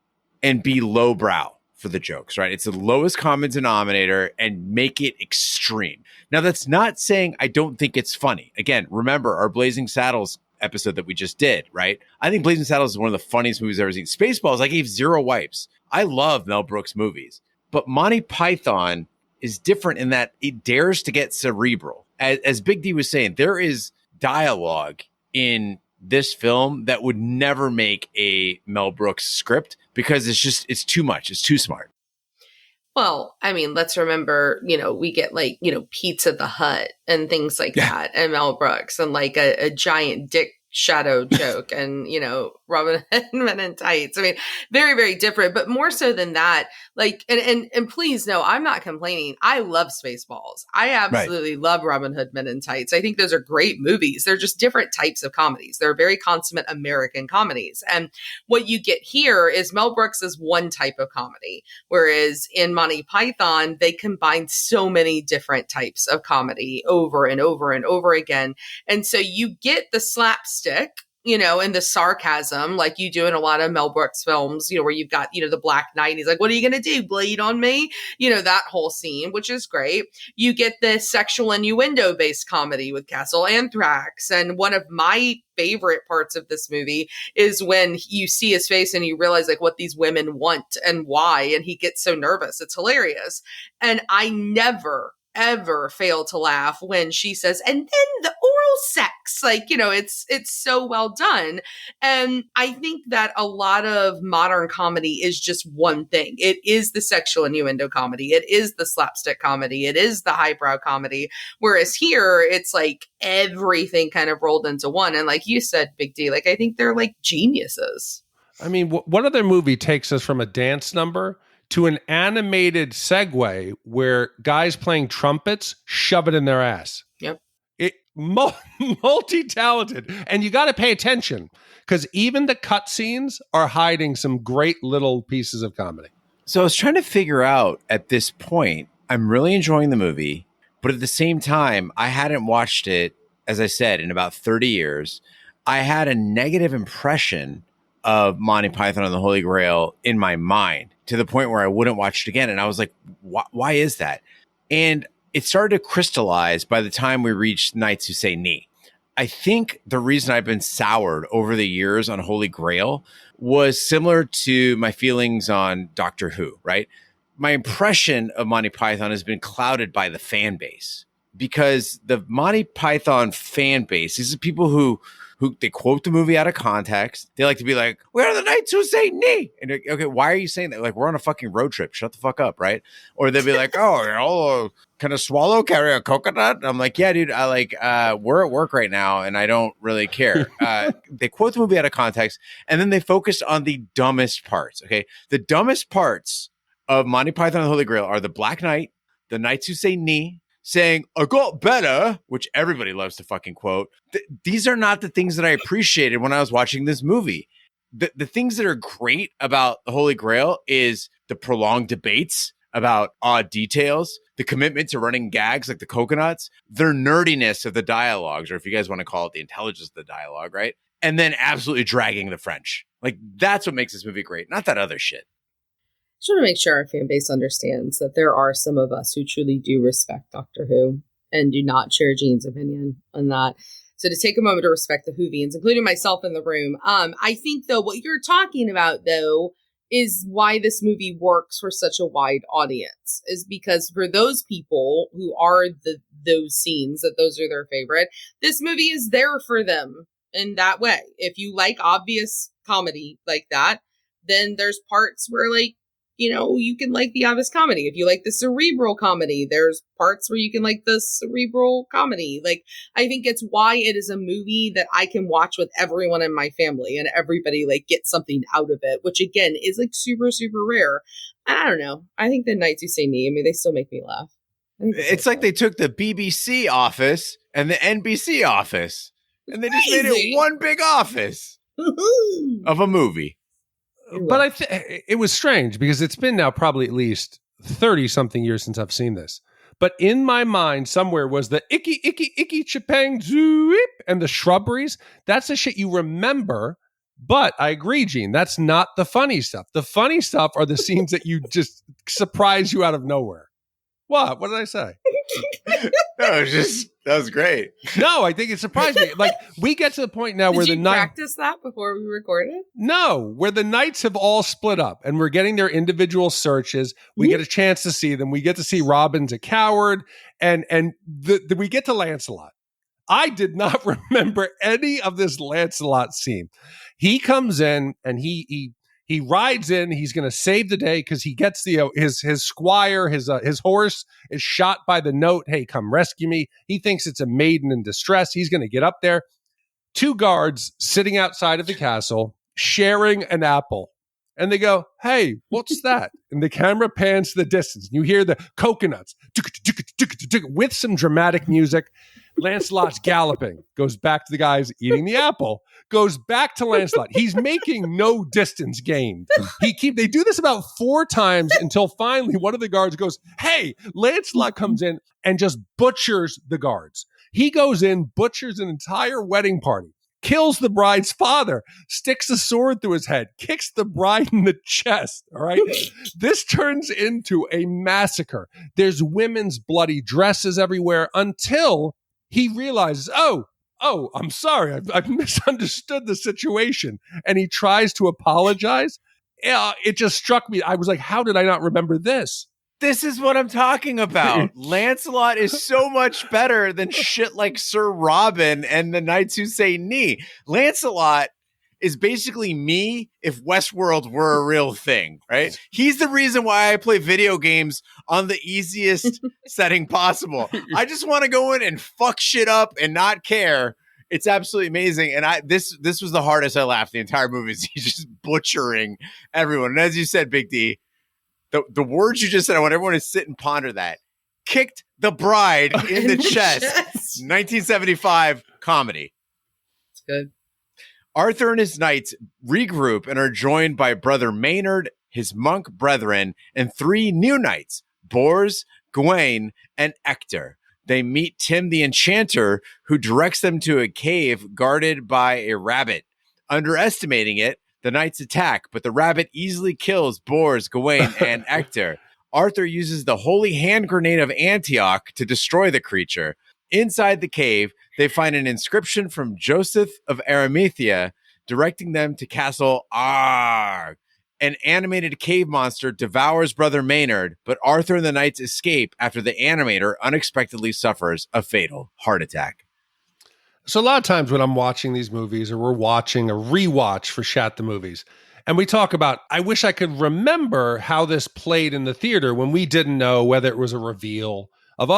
and be lowbrow for the jokes, right? It's the lowest common denominator and make it extreme. Now, that's not saying I don't think it's funny. Again, remember our Blazing Saddles episode that we just did, right? I think Blazing Saddles is one of the funniest movies I've ever seen. Spaceballs, I gave 0 wipes. I love Mel Brooks movies, but Monty Python is different in that it dares to get cerebral. As Big D was saying, there is dialogue in this film that would never make a Mel Brooks script because it's too much. It's too smart. Well, I mean, let's remember, we get like, Pizza the Hut and things like that, and Mel Brooks, and like a giant dick shadow joke, and Robin Hood Men in Tights. I mean, very, very different, but more so than that, like, and please no, I'm not complaining. I love Spaceballs. I absolutely love Robin Hood Men in Tights. I think those are great movies. They're just different types of comedies. They're very consummate American comedies. And what you get here is Mel Brooks is one type of comedy, whereas in Monty Python, they combine so many different types of comedy over and over and over again. And so you get the slapstick, and the sarcasm like you do in a lot of Mel Brooks films, where you've got, the Black Knight. He's like, what are you going to do? Bleed on me? That whole scene, which is great. You get the sexual innuendo based comedy with Castle Anthrax. And one of my favorite parts of this movie is when you see his face and you realize like what these women want and why. And he gets so nervous. It's hilarious. And I never ever fail to laugh when she says, and then the oral sex, like, it's so well done. And I think that a lot of modern comedy is just one thing. It is the sexual innuendo comedy. It is the slapstick comedy. It is the highbrow comedy. Whereas here it's like everything kind of rolled into one. And like you said, Big D, like, I think they're like geniuses. I mean, what other movie takes us from a dance number to an animated segue where guys playing trumpets shove it in their ass. Yep. It multi-talented, and you got to pay attention because even the cutscenes are hiding some great little pieces of comedy. So I was trying to figure out at this point, I'm really enjoying the movie, but at the same time, I hadn't watched it, as I said, in about 30 years. I had a negative impression of Monty Python and the Holy Grail in my mind to the point where I wouldn't watch it again. And I was like, why is that? And it started to crystallize by the time we reached Knights Who Say Ni. I think the reason I've been soured over the years on Holy Grail was similar to my feelings on Doctor Who, right? My impression of Monty Python has been clouded by the fan base because the Monty Python fan base, these are people who they quote the movie out of context. They like to be like, "We are the Knights Who Say Ni." And okay, why are you saying that? Like, we're on a fucking road trip. Shut the fuck up, right? Or they'll be like, "Oh, can a swallow carry a coconut?" I'm like, "Yeah, dude. We're at work right now, and I don't really care." They quote the movie out of context, and then they focus on the dumbest parts. Okay, the dumbest parts of Monty Python and the Holy Grail are the Black Knight, the Knights Who Say Ni, saying, "I got better," which everybody loves to fucking quote. These are not the things that I appreciated when I was watching this movie. The things that are great about the Holy Grail is the prolonged debates about odd details, the commitment to running gags like the coconuts, their nerdiness of the dialogues, or if you guys want to call it the intelligence of the dialogue, right? And then absolutely dragging the French. Like, that's what makes this movie great, not that other shit. Just want to make sure our fan base understands that there are some of us who truly do respect Doctor Who and do not share Jean's opinion on that. So to take a moment to respect the Whovians, including myself in the room, I think, though, what you're talking about, though, is why this movie works for such a wide audience, is because for those people who are those scenes, that those are their favorite, this movie is there for them in that way. If you like obvious comedy like that, then there's parts where, like, you know, you can like the obvious comedy. If you like the cerebral comedy, there's parts where you can like the cerebral comedy. Like, I think it's why it is a movie that I can watch with everyone in my family and everybody like gets something out of it, which again is like super, super rare. And I don't know. I think the Knights Who Say Ni, I mean, they still make me laugh. It's like they took the BBC office and the NBC office and they just made it one big office of a movie. But it was strange because it's been now probably at least 30-something years since I've seen this. But in my mind somewhere was the icky, icky, icky, chipang, zoop, and the shrubberies. That's the shit you remember. But I agree, Gene, that's not the funny stuff. The funny stuff are the scenes that you just surprise you out of nowhere. What? What did I say? No, that was great. No, I think it surprised me. Like, we get to the point now where the knights practice that before we recorded? No, where the knights have all split up and we're getting their individual searches. We get a chance to see them. We get to see Robin's a coward, and we get to Lancelot. I did not remember any of this Lancelot scene. He comes in and he rides in. He's going to save the day because he gets his squire, his horse is shot by the note. Hey, come rescue me. He thinks it's a maiden in distress. He's going to get up there. 2 guards sitting outside of the castle sharing an apple. And they go, "Hey, what's that?" And the camera pans to the distance. You hear the coconuts with some dramatic music. Lancelot's galloping, goes back to the guys eating the apple, goes back to Lancelot. He's making no distance gained. They do this about 4 times until finally one of the guards goes, "Hey," Lancelot comes in and just butchers the guards. He goes in, butchers an entire wedding party, kills the bride's father, sticks a sword through his head, kicks the bride in the chest. All right. This turns into a massacre. There's women's bloody dresses everywhere until he realizes, oh, I'm sorry. I've misunderstood the situation. And he tries to apologize. It just struck me. I was like, how did I not remember this? This is what I'm talking about. Lancelot is so much better than shit like Sir Robin and the Knights Who Say Ni. Lancelot is basically me if Westworld were a real thing, right? He's the reason why I play video games on the easiest setting possible. I just want to go in and fuck shit up and not care. It's absolutely amazing. And this was the hardest I laughed the entire movie. He's just butchering everyone. And as you said, Big D, the words you just said, I want everyone to sit and ponder that. Kicked the bride in the chest. 1975 comedy. It's good. Arthur and his knights regroup and are joined by Brother Maynard, his monk brethren, and 3 new knights, Bors, Gawain, and Ector. They meet Tim the Enchanter, who directs them to a cave guarded by a rabbit. Underestimating it, the knights attack, but the rabbit easily kills Bors, Gawain, and Ector. Arthur uses the holy hand grenade of Antioch to destroy the creature. Inside the cave, they find an inscription from Joseph of Arimathea directing them to Castle Arg. An animated cave monster devours Brother Maynard, but Arthur and the knights escape after the animator unexpectedly suffers a fatal heart attack. So a lot of times when I'm watching these movies, or we're watching a rewatch for Shat the Movies, and we talk about, I wish I could remember how this played in the theater when we didn't know whether it was a reveal of,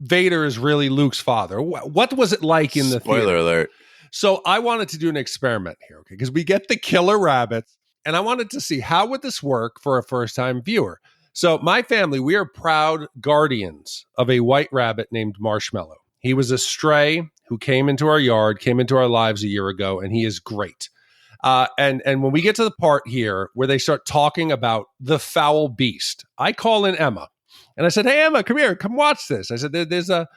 Vader is really Luke's father. What was it like in the theater? Spoiler alert. So I wanted to do an experiment here, okay? Because we get the killer rabbits, and I wanted to see how would this work for a first-time viewer. So my family, we are proud guardians of a white rabbit named Marshmallow. He was a stray who came into our yard, came into our lives a year ago, and he is great. And when we get to the part here where they start talking about the foul beast, I call in Emma, and I said, "Hey Emma, come here, come watch this." I said, "There's a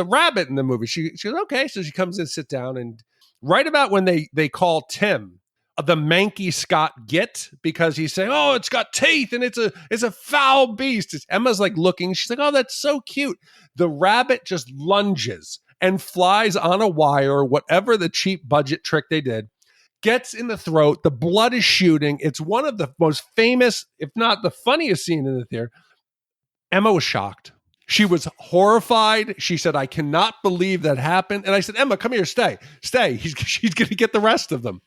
rabbit in the movie." She goes, "Okay." So she comes and sit down, and right about when they call Tim the manky Scott Git, because he's saying, "Oh, it's got teeth and it's a foul beast." Emma's like looking. She's like, "Oh, that's so cute." The rabbit just lunges and flies on a wire, whatever the cheap budget trick they did, gets in the throat. The blood is shooting. It's one of the most famous, if not the funniest scene in the theater. Emma was shocked. She was horrified. She said, "I cannot believe that happened." And I said, "Emma, come here, stay. She's going to get the rest of them."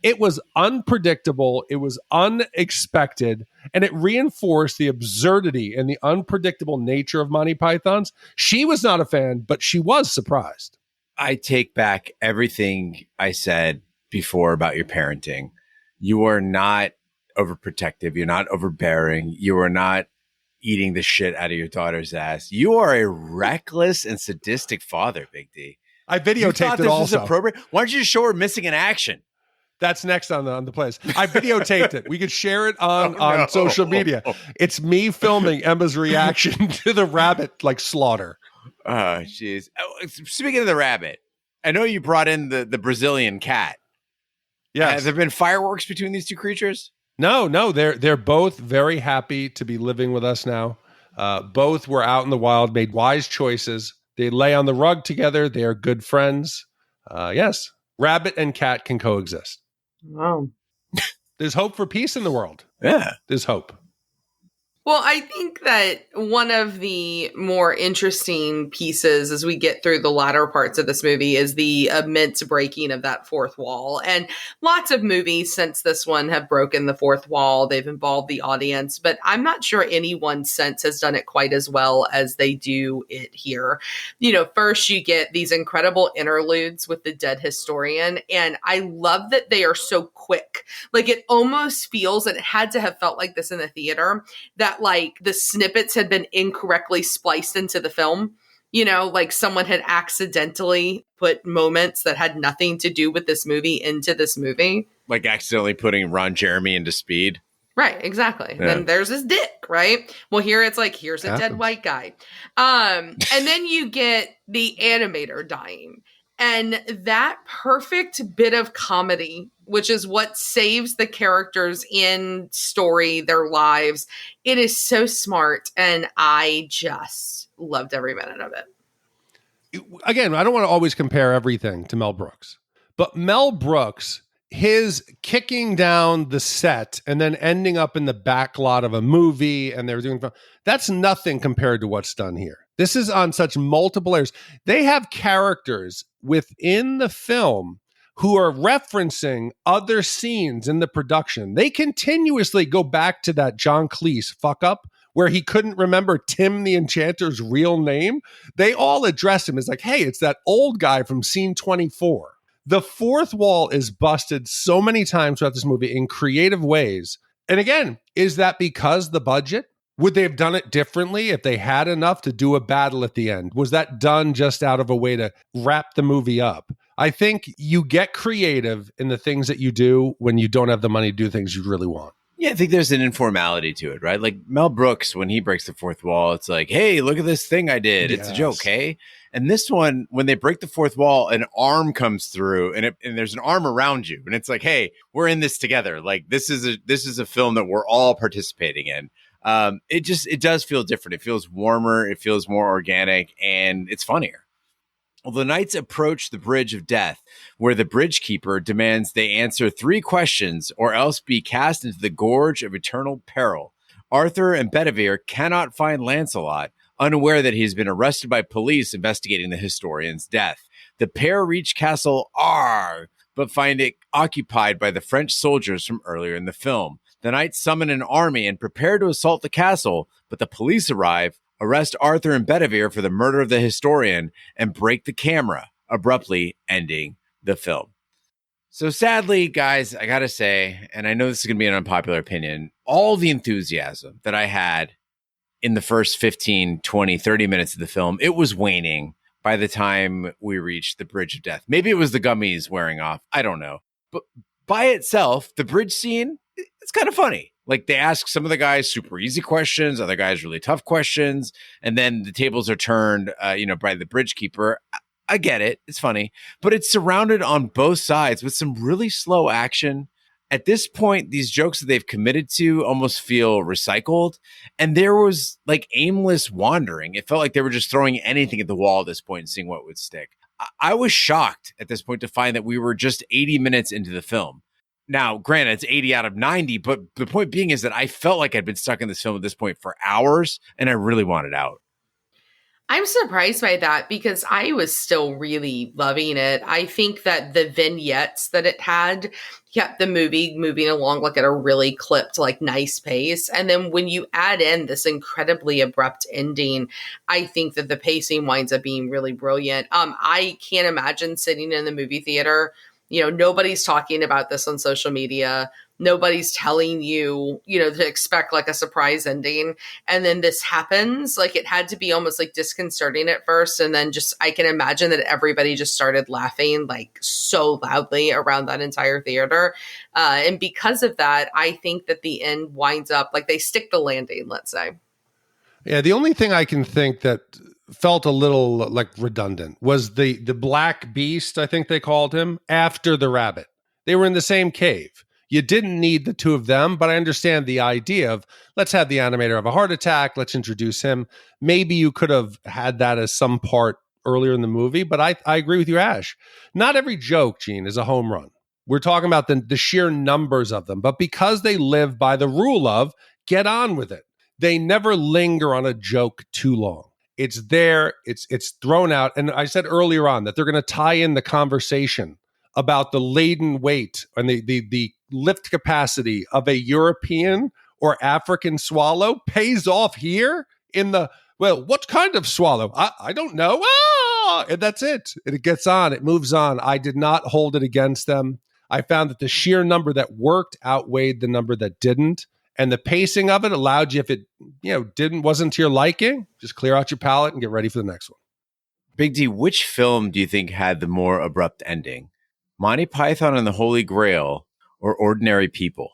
It was unpredictable. It was unexpected. And it reinforced the absurdity and the unpredictable nature of Monty Python's. She was not a fan, but she was surprised. I take back everything I said before about your parenting. You are not overprotective. You're not overbearing. You are not eating the shit out of your daughter's ass. You are a reckless and sadistic father, Big D. I videotaped it also. also. Appropriate? Why don't you just show her missing in action? That's next on the playlist. I videotaped it. We could share it on social media. It's me filming Emma's reaction to the rabbit slaughter. Oh, jeez. Speaking of the rabbit, I know you brought in the Brazilian cat. Yes. Has there been fireworks between these two creatures? No. They're both very happy to be living with us now. Both were out in the wild, made wise choices. They lay on the rug together. They are good friends. Yes, rabbit and cat can coexist. Wow. There's hope for peace in the world. Yeah. There's hope. Well, I think that one of the more interesting pieces as we get through the latter parts of this movie is the immense breaking of that fourth wall. And lots of movies since this one have broken the fourth wall. They've involved the audience, but I'm not sure anyone since has done it quite as well as they do it here. First you get these incredible interludes with the dead historian. And I love that they are so quick. It almost feels, and it had to have felt like this in the theater, that the snippets had been incorrectly spliced into the film. Someone had accidentally put moments that had nothing to do with this movie into this movie. Like accidentally putting Ron Jeremy into Speed. Right, exactly. Yeah. Then there's his dick, right? Well, here it's here's a dead white guy. And then you get the animator dying. And that perfect bit of comedy, which is what saves the characters in story, their lives. It is so smart. And I just loved every minute of it. Again, I don't want to always compare everything to Mel Brooks, but Mel Brooks, his kicking down the set and then ending up in the back lot of a movie and they're doing, that's nothing compared to what's done here. This is on such multiple layers. They have characters within the film who are referencing other scenes in the production. They continuously go back to that John Cleese fuck up where he couldn't remember Tim the Enchanter's real name. They all address him as hey, it's that old guy from scene 24. The fourth wall is busted so many times throughout this movie in creative ways. And again, is that because the budget? Would they have done it differently if they had enough to do a battle at the end? Was that done just out of a way to wrap the movie up? I think you get creative in the things that you do when you don't have the money to do things you really want. Yeah, I think there's an informality to it, right? Like Mel Brooks, when he breaks the fourth wall, it's like, hey, look at this thing I did. It's a joke, hey? And this one, when they break the fourth wall, an arm comes through and there's an arm around you. And it's like, hey, we're in this together. Like this is a film that we're all participating in. It does feel different. It feels warmer. It feels more organic, and it's funnier. Well, the knights approach the Bridge of Death, where the bridge keeper demands they answer 3 questions or else be cast into the Gorge of Eternal Peril. Arthur and Bedivere cannot find Lancelot, unaware that he's been arrested by police investigating the historian's death. The pair reach Castle Arg, but find it occupied by the French soldiers from earlier in the film. The knights summon an army and prepare to assault the castle, but the police arrive, arrest Arthur and Bedivere for the murder of the historian, and break the camera, abruptly ending the film. So sadly, guys, I gotta say, and I know this is gonna be an unpopular opinion, all the enthusiasm that I had in the first 15, 20, 30 minutes of the film, it was waning by the time we reached the Bridge of Death. Maybe it was the gummies wearing off. I don't know. But by itself, the bridge scene, it's kind of funny. Like they ask some of the guys super easy questions, other guys really tough questions, and then the tables are turned, by the bridge keeper. I get it. It's funny, but it's surrounded on both sides with some really slow action. At this point, these jokes that they've committed to almost feel recycled, and there was like aimless wandering. It felt like they were just throwing anything at the wall at this point and seeing what would stick. I was shocked at this point to find that we were just 80 minutes into the film. Now, granted, it's 80 out of 90, but the point being is that I felt like I'd been stuck in this film at this point for hours, and I really wanted out. I'm surprised by that because I was still really loving it. I think that the vignettes that it had kept the movie moving along like at a really clipped, like nice pace. And then when you add in this incredibly abrupt ending, I think that the pacing winds up being really brilliant. I can't imagine sitting in the movie theater. Nobody's talking about this on social media. Nobody's telling you, to expect like a surprise ending. And then this happens. Like it had to be almost like disconcerting at first. And then I can imagine that everybody just started laughing like so loudly around that entire theater. And because of that, I think that the end winds up like they stick the landing, let's say. Yeah. The only thing I can think that felt a little like redundant was the black beast, I think they called him, after the rabbit. They were in the same cave. You didn't need the two of them, but I understand the idea of let's have the animator have a heart attack. Let's introduce him. Maybe you could have had that as some part earlier in the movie, but I agree with you, Ash. Not every joke, Gene, is a home run. We're talking about the sheer numbers of them, but because they live by the rule of get on with it, they never linger on a joke too long. It's there, it's thrown out. And I said earlier on that they're going to tie in the conversation about the laden weight and the lift capacity of a European or African swallow pays off here in the, well, what kind of swallow? I don't know. And that's it. And it gets on. It moves on. I did not hold it against them. I found that the sheer number that worked outweighed the number that didn't. And the pacing of it allowed you, if it wasn't to your liking, just clear out your palate and get ready for the next one. Big D, which film do you think had the more abrupt ending? Monty Python and the Holy Grail or Ordinary People?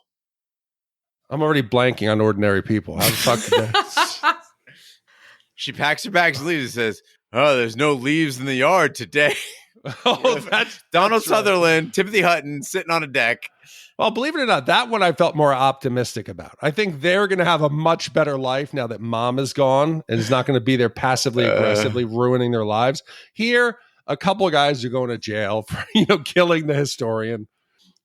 I'm already blanking on Ordinary People. How the fuck did that? She packs her bags and leaves and says, oh, there's no leaves in the yard today. That's Donald right. Sutherland, Timothy Hutton sitting on a deck. Well, believe it or not, that one I felt more optimistic about. I think they're going to have a much better life now that mom is gone and is not going to be there passively aggressively ruining their lives. Here, a couple of guys are going to jail for killing the historian.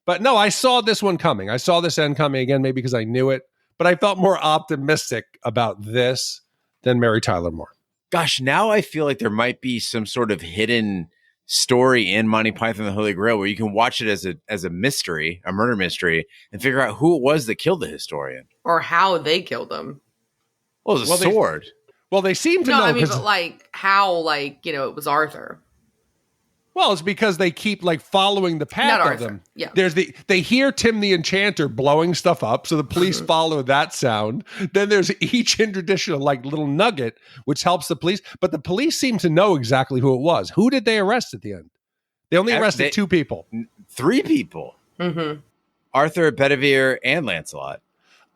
But no, I saw this one coming. I saw this end coming again, maybe because I knew it. But I felt more optimistic about this than Mary Tyler Moore. Gosh, now I feel like there might be some sort of hidden story in Monty Python and the Holy Grail where you can watch it as a mystery, a murder mystery, and figure out who it was that killed the historian. Or how they killed him. Well, it was a sword. They seem to know. No, I mean, but like how, it was Arthur. Well, it's because they keep like following the path Not of Arthur. them. Yeah. They hear Tim the Enchanter blowing stuff up, so the police follow that sound. Then there's each additional like little nugget which helps the police, but the police seem to know exactly who it was. Who did they arrest at the end? They only arrested 2 people. 3 people. Mm-hmm. Arthur, Bedivere, and Lancelot.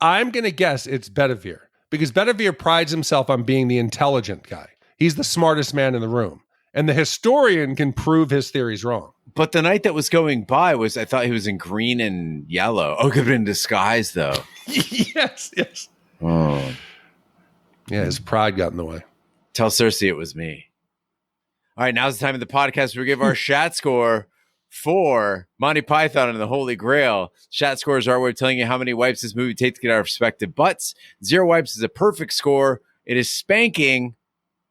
I'm going to guess it's Bedivere because Bedivere prides himself on being the intelligent guy. He's the smartest man in the room. And the historian can prove his theories wrong. But the night that was going by I thought he was in green and yellow. Oh, could have been in disguise, though. yes. Oh. Yeah, his pride got in the way. Tell Cersei it was me. All right, now's the time of the podcast where we give our Shat score for Monty Python and the Holy Grail. Shat score is our way of telling you how many wipes this movie takes to get our respective butts. 0 wipes is a perfect score. It is spanking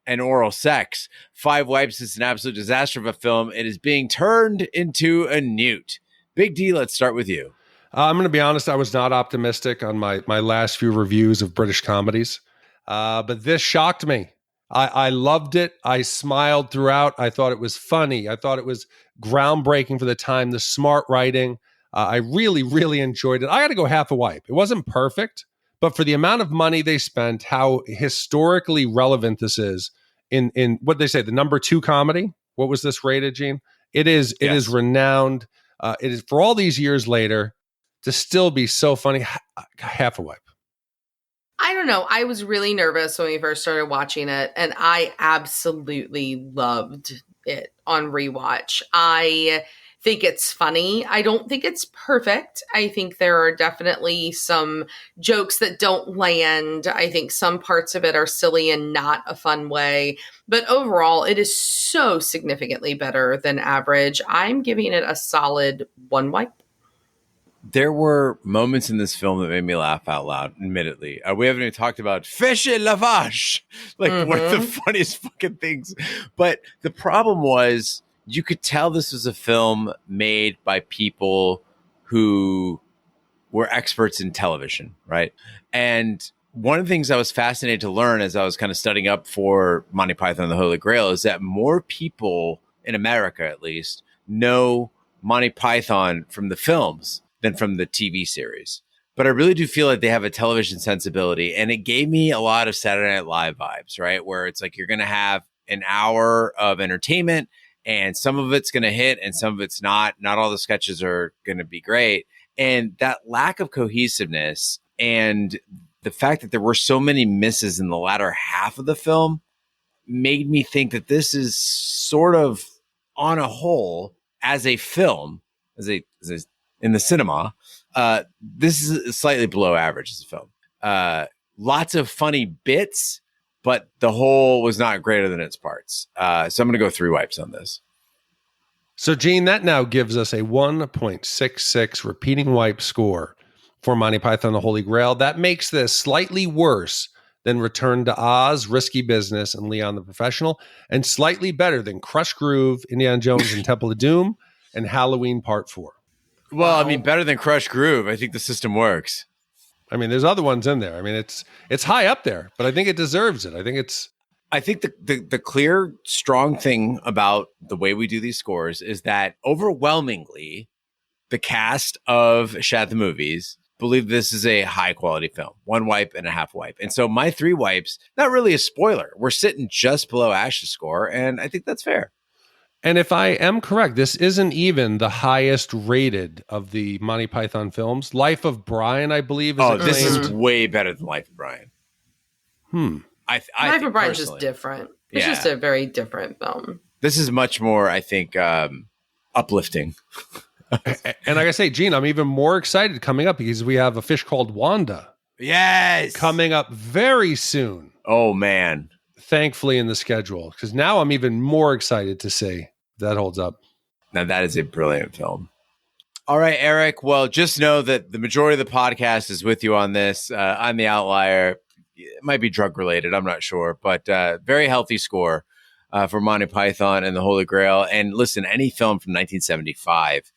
and oral sex. 5 wipes is an absolute disaster of a film. It is being turned into a newt. Big D, let's start with you. I'm going to be honest. I was not optimistic on my last few reviews of British comedies, but this shocked me. I loved it. I smiled throughout. I thought it was funny. I thought it was groundbreaking for the time, the smart writing. I really, really enjoyed it. I got to go half a wipe. It wasn't perfect, but for the amount of money they spent, how historically relevant this is in what they say, the number 2 comedy. What was this rated, Gene? It is renowned. It is for all these years later to still be so funny. Half a wipe. I don't know. I was really nervous when we first started watching it, and I absolutely loved it on rewatch. I think it's funny. I don't think it's perfect. I think there are definitely some jokes that don't land. I think some parts of it are silly and not a fun way. But overall, it is so significantly better than average. I'm giving it a solid 1 wipe. There were moments in this film that made me laugh out loud, admittedly. We haven't even talked about fish et lavage, like one of the funniest fucking things. But the problem was you could tell this was a film made by people who were experts in television, right? And one of the things I was fascinated to learn as I was kind of studying up for Monty Python and the Holy Grail is that more people in America, at least, know Monty Python from the films than from the TV series. But I really do feel like they have a television sensibility, and it gave me a lot of Saturday Night Live vibes, right? Where it's like you're going to have an hour of entertainment, and some of it's going to hit and some of it's not. Not all the sketches are going to be great. And that lack of cohesiveness and the fact that there were so many misses in the latter half of the film made me think that this is sort of on a whole as a film, as a in the cinema, this is slightly below average as a film. Lots of funny bits, but the whole was not greater than its parts. So I'm going to go 3 wipes on this. So, Gene, that now gives us a 1.66 repeating wipe score for Monty Python and the Holy Grail. That makes this slightly worse than Return to Oz, Risky Business, and Leon the Professional, and slightly better than Crush Groove, Indiana Jones and Temple of Doom, and Halloween Part 4. Well, I mean, better than Crush Groove. I think the system works. I mean, there's other ones in there. I mean, it's high up there, but I think it deserves it. I think the clear, strong thing about the way we do these scores is that overwhelmingly, the cast of Shat the Movies believe this is a high quality film. 1 wipe and a half wipe. And so my 3 wipes, not really a spoiler. We're sitting just below Ash's score, and I think that's fair. And if I am correct, this isn't even the highest rated of the Monty Python films. Life of Brian, I believe, is this is way better than Life of Brian. Life of Brian's just different. It's just a very different film. This is much more, I think, uplifting. And like I say, Gene, I'm even more excited coming up because we have A Fish Called Wanda. Yes! Coming up very soon. Oh, man. Thankfully in the schedule, because now I'm even more excited to see that holds up. Now that is a brilliant film. All right, Eric. Well, just know that the majority of the podcast is with you on this. I'm the outlier. It might be drug related. I'm not sure, but very healthy score for Monty Python and the Holy Grail. And listen, any film from 1975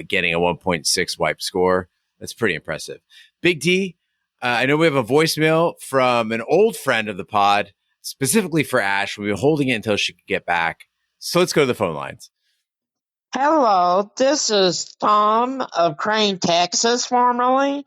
getting a 1.6 wipe score, that's pretty impressive. Big D, I know we have a voicemail from an old friend of the pod, specifically for Ash. We'll be holding it until she can get back. So let's go to the phone lines. Hello, this is Tom of Crane, Texas, formerly,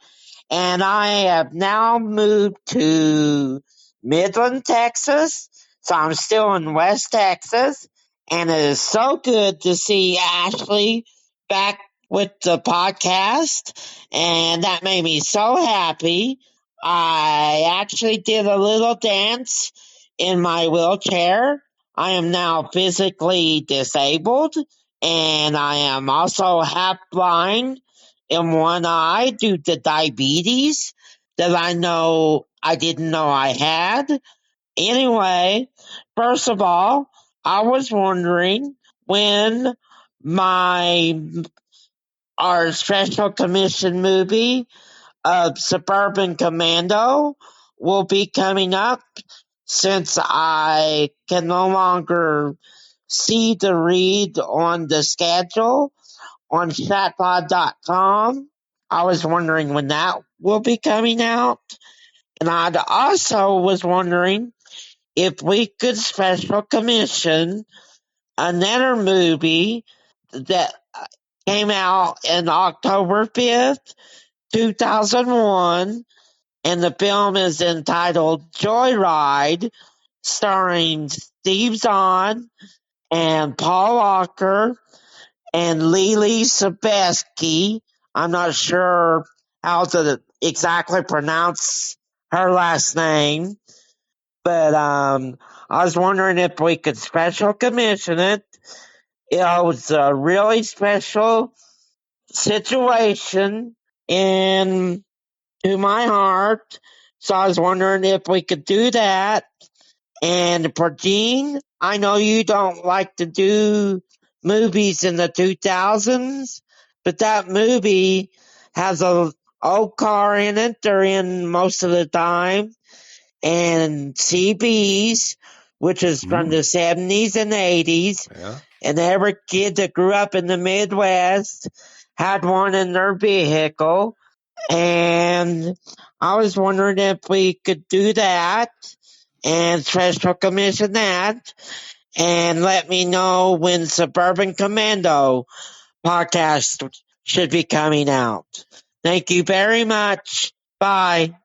and I have now moved to Midland, Texas. So I'm still in West Texas, and it is so good to see Ashley back with the podcast, and that made me so happy. I actually did a little dance in my wheelchair. I am now physically disabled, and I am also half blind in one eye due to diabetes that I didn't know I had. Anyway, first of all, I was wondering when my our special commission movie of Suburban Commando will be coming up, since I can no longer see the read on the schedule on chatpod.com. I was wondering when that will be coming out. And I also was wondering if we could special commission another movie that came out in October 5th, 2001, and the film is entitled Joyride, starring Steve Zahn and Paul Walker and Lily Sobieski. I'm not sure how to exactly pronounce her last name, but I was wondering if we could special commission it. It was a really special situation in to my heart, so I was wondering if we could do that. And for Gene, I know you don't like to do movies in the 2000s, but that movie has a old car in it. They're in most of the time. And CBs, which is from the 70s and 80s. Yeah. And every kid that grew up in the Midwest had one in their vehicle. And I was wondering if we could do that and special commission that, and let me know when Suburban Commando podcast should be coming out. Thank you very much. Bye.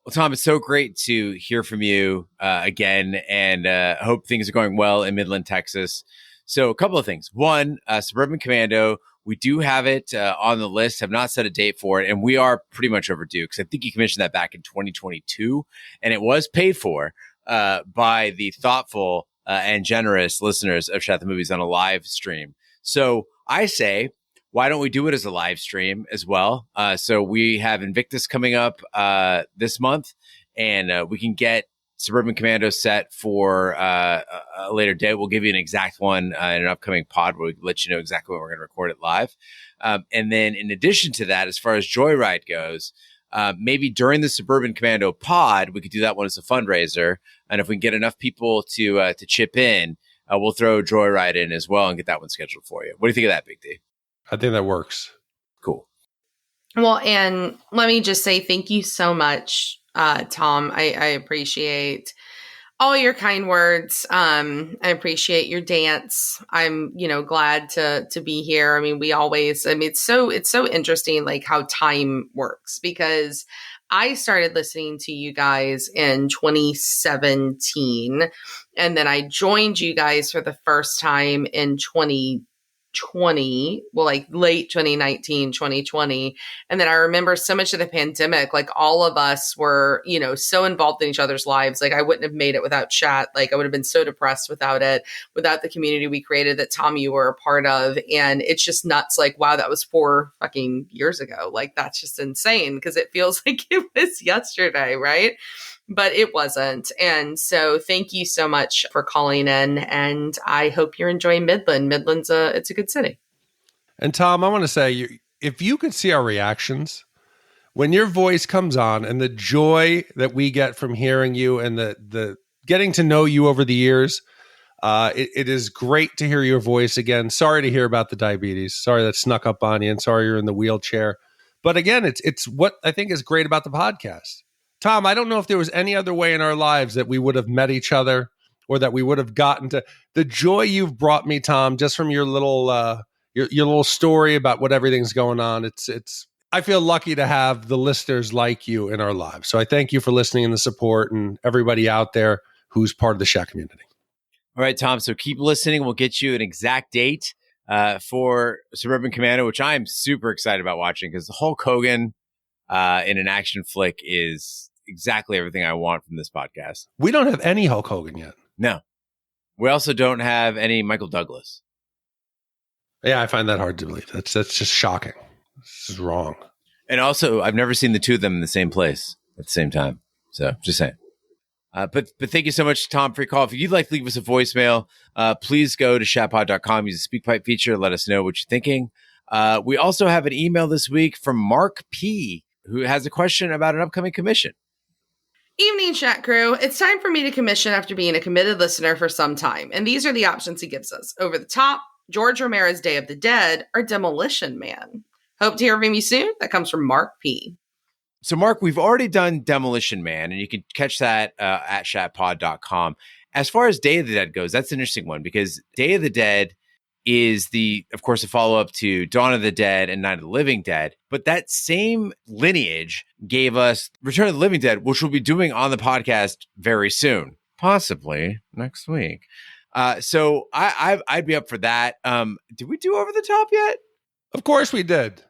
Well, Tom, it's so great to hear from you again, and hope things are going well in Midland, Texas. So a couple of things. One, Suburban Commando, we do have it on the list, have not set a date for it, and we are pretty much overdue because I think you commissioned that back in 2022, and it was paid for by the thoughtful and generous listeners of Chat the Movies on a live stream. So I say, why don't we do it as a live stream as well? So we have Invictus coming up this month, and we can get Suburban Commando set for a later date. We'll give you an exact one in an upcoming pod where we let you know exactly when we're going to record it live. And then in addition to that, as far as Joyride goes, maybe during the Suburban Commando pod, we could do that one as a fundraiser. And if we can get enough people to chip in, we'll throw Joyride in as well and get that one scheduled for you. What do you think of that, Big D? I think that works. Cool. Well, and let me just say thank you so much, Tom. I appreciate all your kind words. I appreciate your dance. I'm, glad to be here. I mean, it's so interesting, like how time works, because I started listening to you guys in 2017, and then I joined you guys for the first time in 2020, well, like late 2019, 2020. And then I remember so much of the pandemic, like all of us were, so involved in each other's lives. Like I wouldn't have made it without chat. Like I would have been so depressed without it, without the community we created that Tom, you were a part of. And it's just nuts. Like, wow, that was 4 fucking years ago. Like that's just insane because it feels like it was yesterday, right? But it wasn't. And so thank you so much for calling in. And I hope you're enjoying Midland. Midland's it's a good city. And Tom, I want to say, if you could see our reactions when your voice comes on and the joy that we get from hearing you and the getting to know you over the years, it is great to hear your voice again. Sorry to hear about the diabetes. Sorry that snuck up on you, and sorry you're in the wheelchair. But again, it's what I think is great about the podcast. Tom, I don't know if there was any other way in our lives that we would have met each other or that we would have gotten to the joy you've brought me, Tom, just from your little your little story about what everything's going on. It's. I feel lucky to have the listeners like you in our lives. So I thank you for listening and the support, and everybody out there who's part of the Shat community. All right, Tom. So keep listening. We'll get you an exact date for Suburban Commando, which I'm super excited about watching because Hulk Hogan in an action flick is exactly everything I want from this podcast. We don't have any Hulk Hogan yet. No. We also don't have any Michael Douglas. Yeah, I find that hard to believe. That's just shocking. This is wrong. And also, I've never seen the two of them in the same place at the same time. So just saying. But thank you so much, Tom, for your call. If you'd like to leave us a voicemail, please go to shatpod.com, use the SpeakPipe feature, let us know what you're thinking. We also have an email this week from Mark P., who has a question about an upcoming commission. Evening, Chat Crew. It's time for me to commission after being a committed listener for some time. And these are the options he gives us. Over the Top, George Romero's Day of the Dead, or Demolition Man. Hope to hear from you soon. That comes from Mark P. So, Mark, we've already done Demolition Man, and you can catch that at shatpod.com. As far as Day of the Dead goes, that's an interesting one because Day of the Dead is of course, a follow-up to Dawn of the Dead and Night of the Living Dead. But that same lineage gave us Return of the Living Dead, which we'll be doing on the podcast very soon, possibly next week. So I'd be up for that. Did we do Over the Top yet? Of course we did.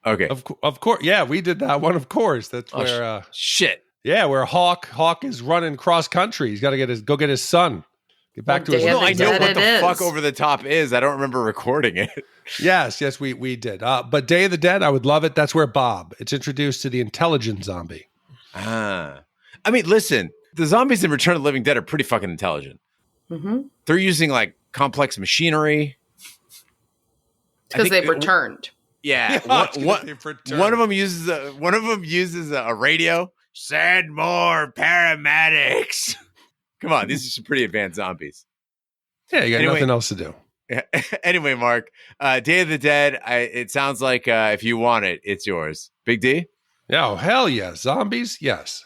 Okay. Of course. Yeah, we did that one. Of course. That's where shit. Yeah, where Hawk is running cross country. He's got to go get his son. Get back to his. No, I know what the fuck Over the Top is. I don't remember recording it. Yes, we did. But Day of the Dead, I would love it. That's where Bob. It's introduced to the intelligent zombie. I mean, listen, the zombies in Return of the Living Dead are pretty fucking intelligent. Mm-hmm. They're using like complex machinery. Because they've returned. Yeah, one of them uses a radio. Send more paramedics. Come on, these are some pretty advanced zombies. Yeah, you got nothing else to do. Anyway, Mark, Day of the Dead. It sounds like if you want it, it's yours. Big D. Yeah, oh, hell yes, zombies, yes.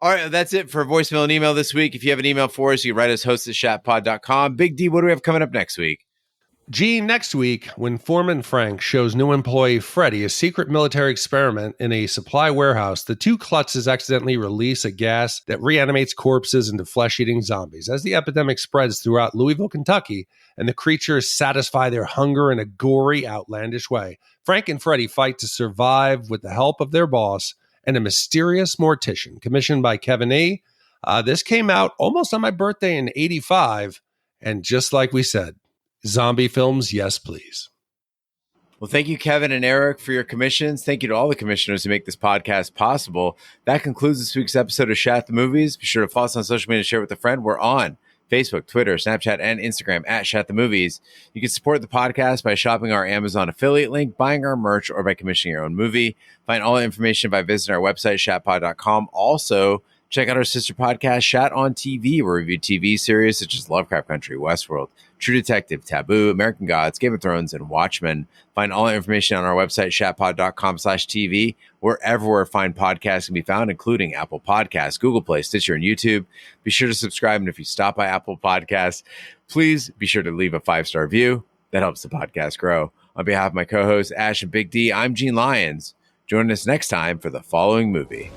All right, that's it for voicemail and email this week. If you have an email for us, you can write us host@shatpod.com. Big D, what do we have coming up next week? Gene, next week, when Foreman Frank shows new employee Freddie a secret military experiment in a supply warehouse, the two klutzes accidentally release a gas that reanimates corpses into flesh-eating zombies. As the epidemic spreads throughout Louisville, Kentucky, and the creatures satisfy their hunger in a gory, outlandish way, Frank and Freddie fight to survive with the help of their boss and a mysterious mortician, commissioned by Kevin E. This came out almost on my birthday in '85, and just like we said, zombie films, yes, please. Well, thank you, Kevin and Eric, for your commissions. Thank you to all the commissioners who make this podcast possible. That concludes this week's episode of Shat the Movies. Be sure to follow us on social media and share with a friend. We're on Facebook, Twitter, Snapchat, and Instagram at Shat the Movies. You can support the podcast by shopping our Amazon affiliate link, buying our merch, or by commissioning your own movie. Find all the information by visiting our website, shatpod.com. Also, check out our sister podcast, Shat on TV, where we review TV series such as Lovecraft Country, Westworld, True Detective, Taboo, American Gods, Game of Thrones, and Watchmen. Find all the information on our website, shatpod.com/TV, wherever fine podcasts can be found, including Apple Podcasts, Google Play, Stitcher, and YouTube. Be sure to subscribe, and if you stop by Apple Podcasts, please be sure to leave a 5-star review. That helps the podcast grow. On behalf of my co-hosts, Ash and Big D, I'm Gene Lyons. Join us next time for the following movie.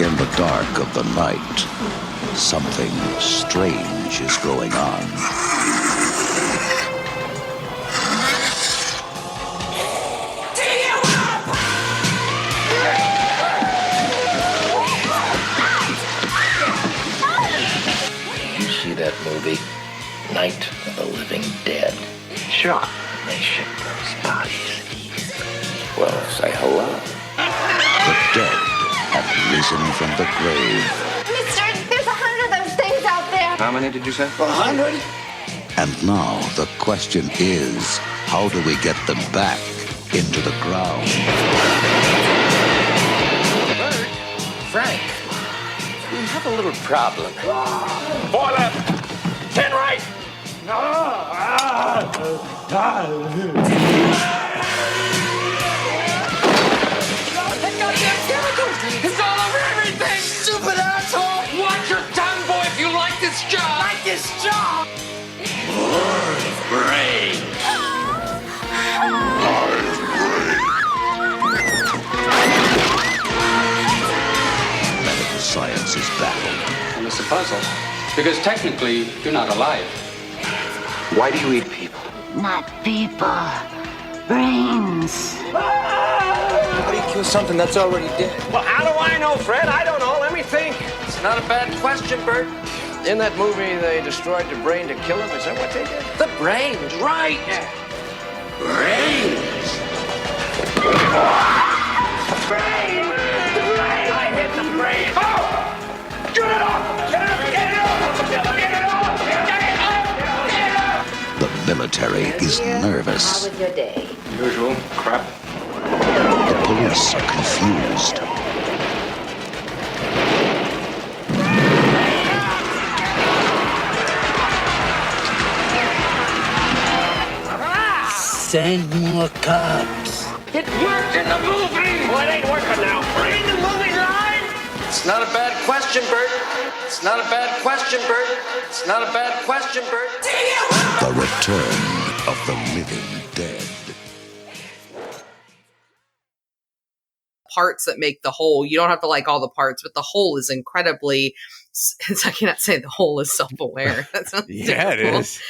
In the dark of the night, something strange is going on. You see that movie, Night of the Living Dead? Sure. They ship those bodies. Well, say hello. The dead have risen from the grave. Mister, there's 100 of those things out there. How many did you say? 100. And now the question is, how do we get them back into the ground? Bert, Frank, we have a little problem. 4 left, 10 right. like this job! More brains! Medical science is baffled. And it's a puzzle, because technically, you're not alive. Why do you eat people? Not people. Brains. How do you kill something that's already dead? Well, how do I know, Fred? I don't know. Let me think. It's not a bad question, Bert. In that movie, they destroyed the brain to kill him. Is that what they did? The brains, right. Brains. Brain! The brain! I hit the brain! Oh! Get it off! Get it off! Get it off! Get it off! Get it off! Get it off! The military is nervous. How was your day? Usual crap. The police are confused. Send more cops. It worked in the movie! Well, it ain't working now. Read the movie line! It's not a bad question, Bert. It's not a bad question, Bert. It's not a bad question, Bert. The return of the living dead. Parts that make the whole. You don't have to like all the parts, but the whole is incredibly. I cannot say the whole is self-aware. That sounds Yeah, terrible. it is.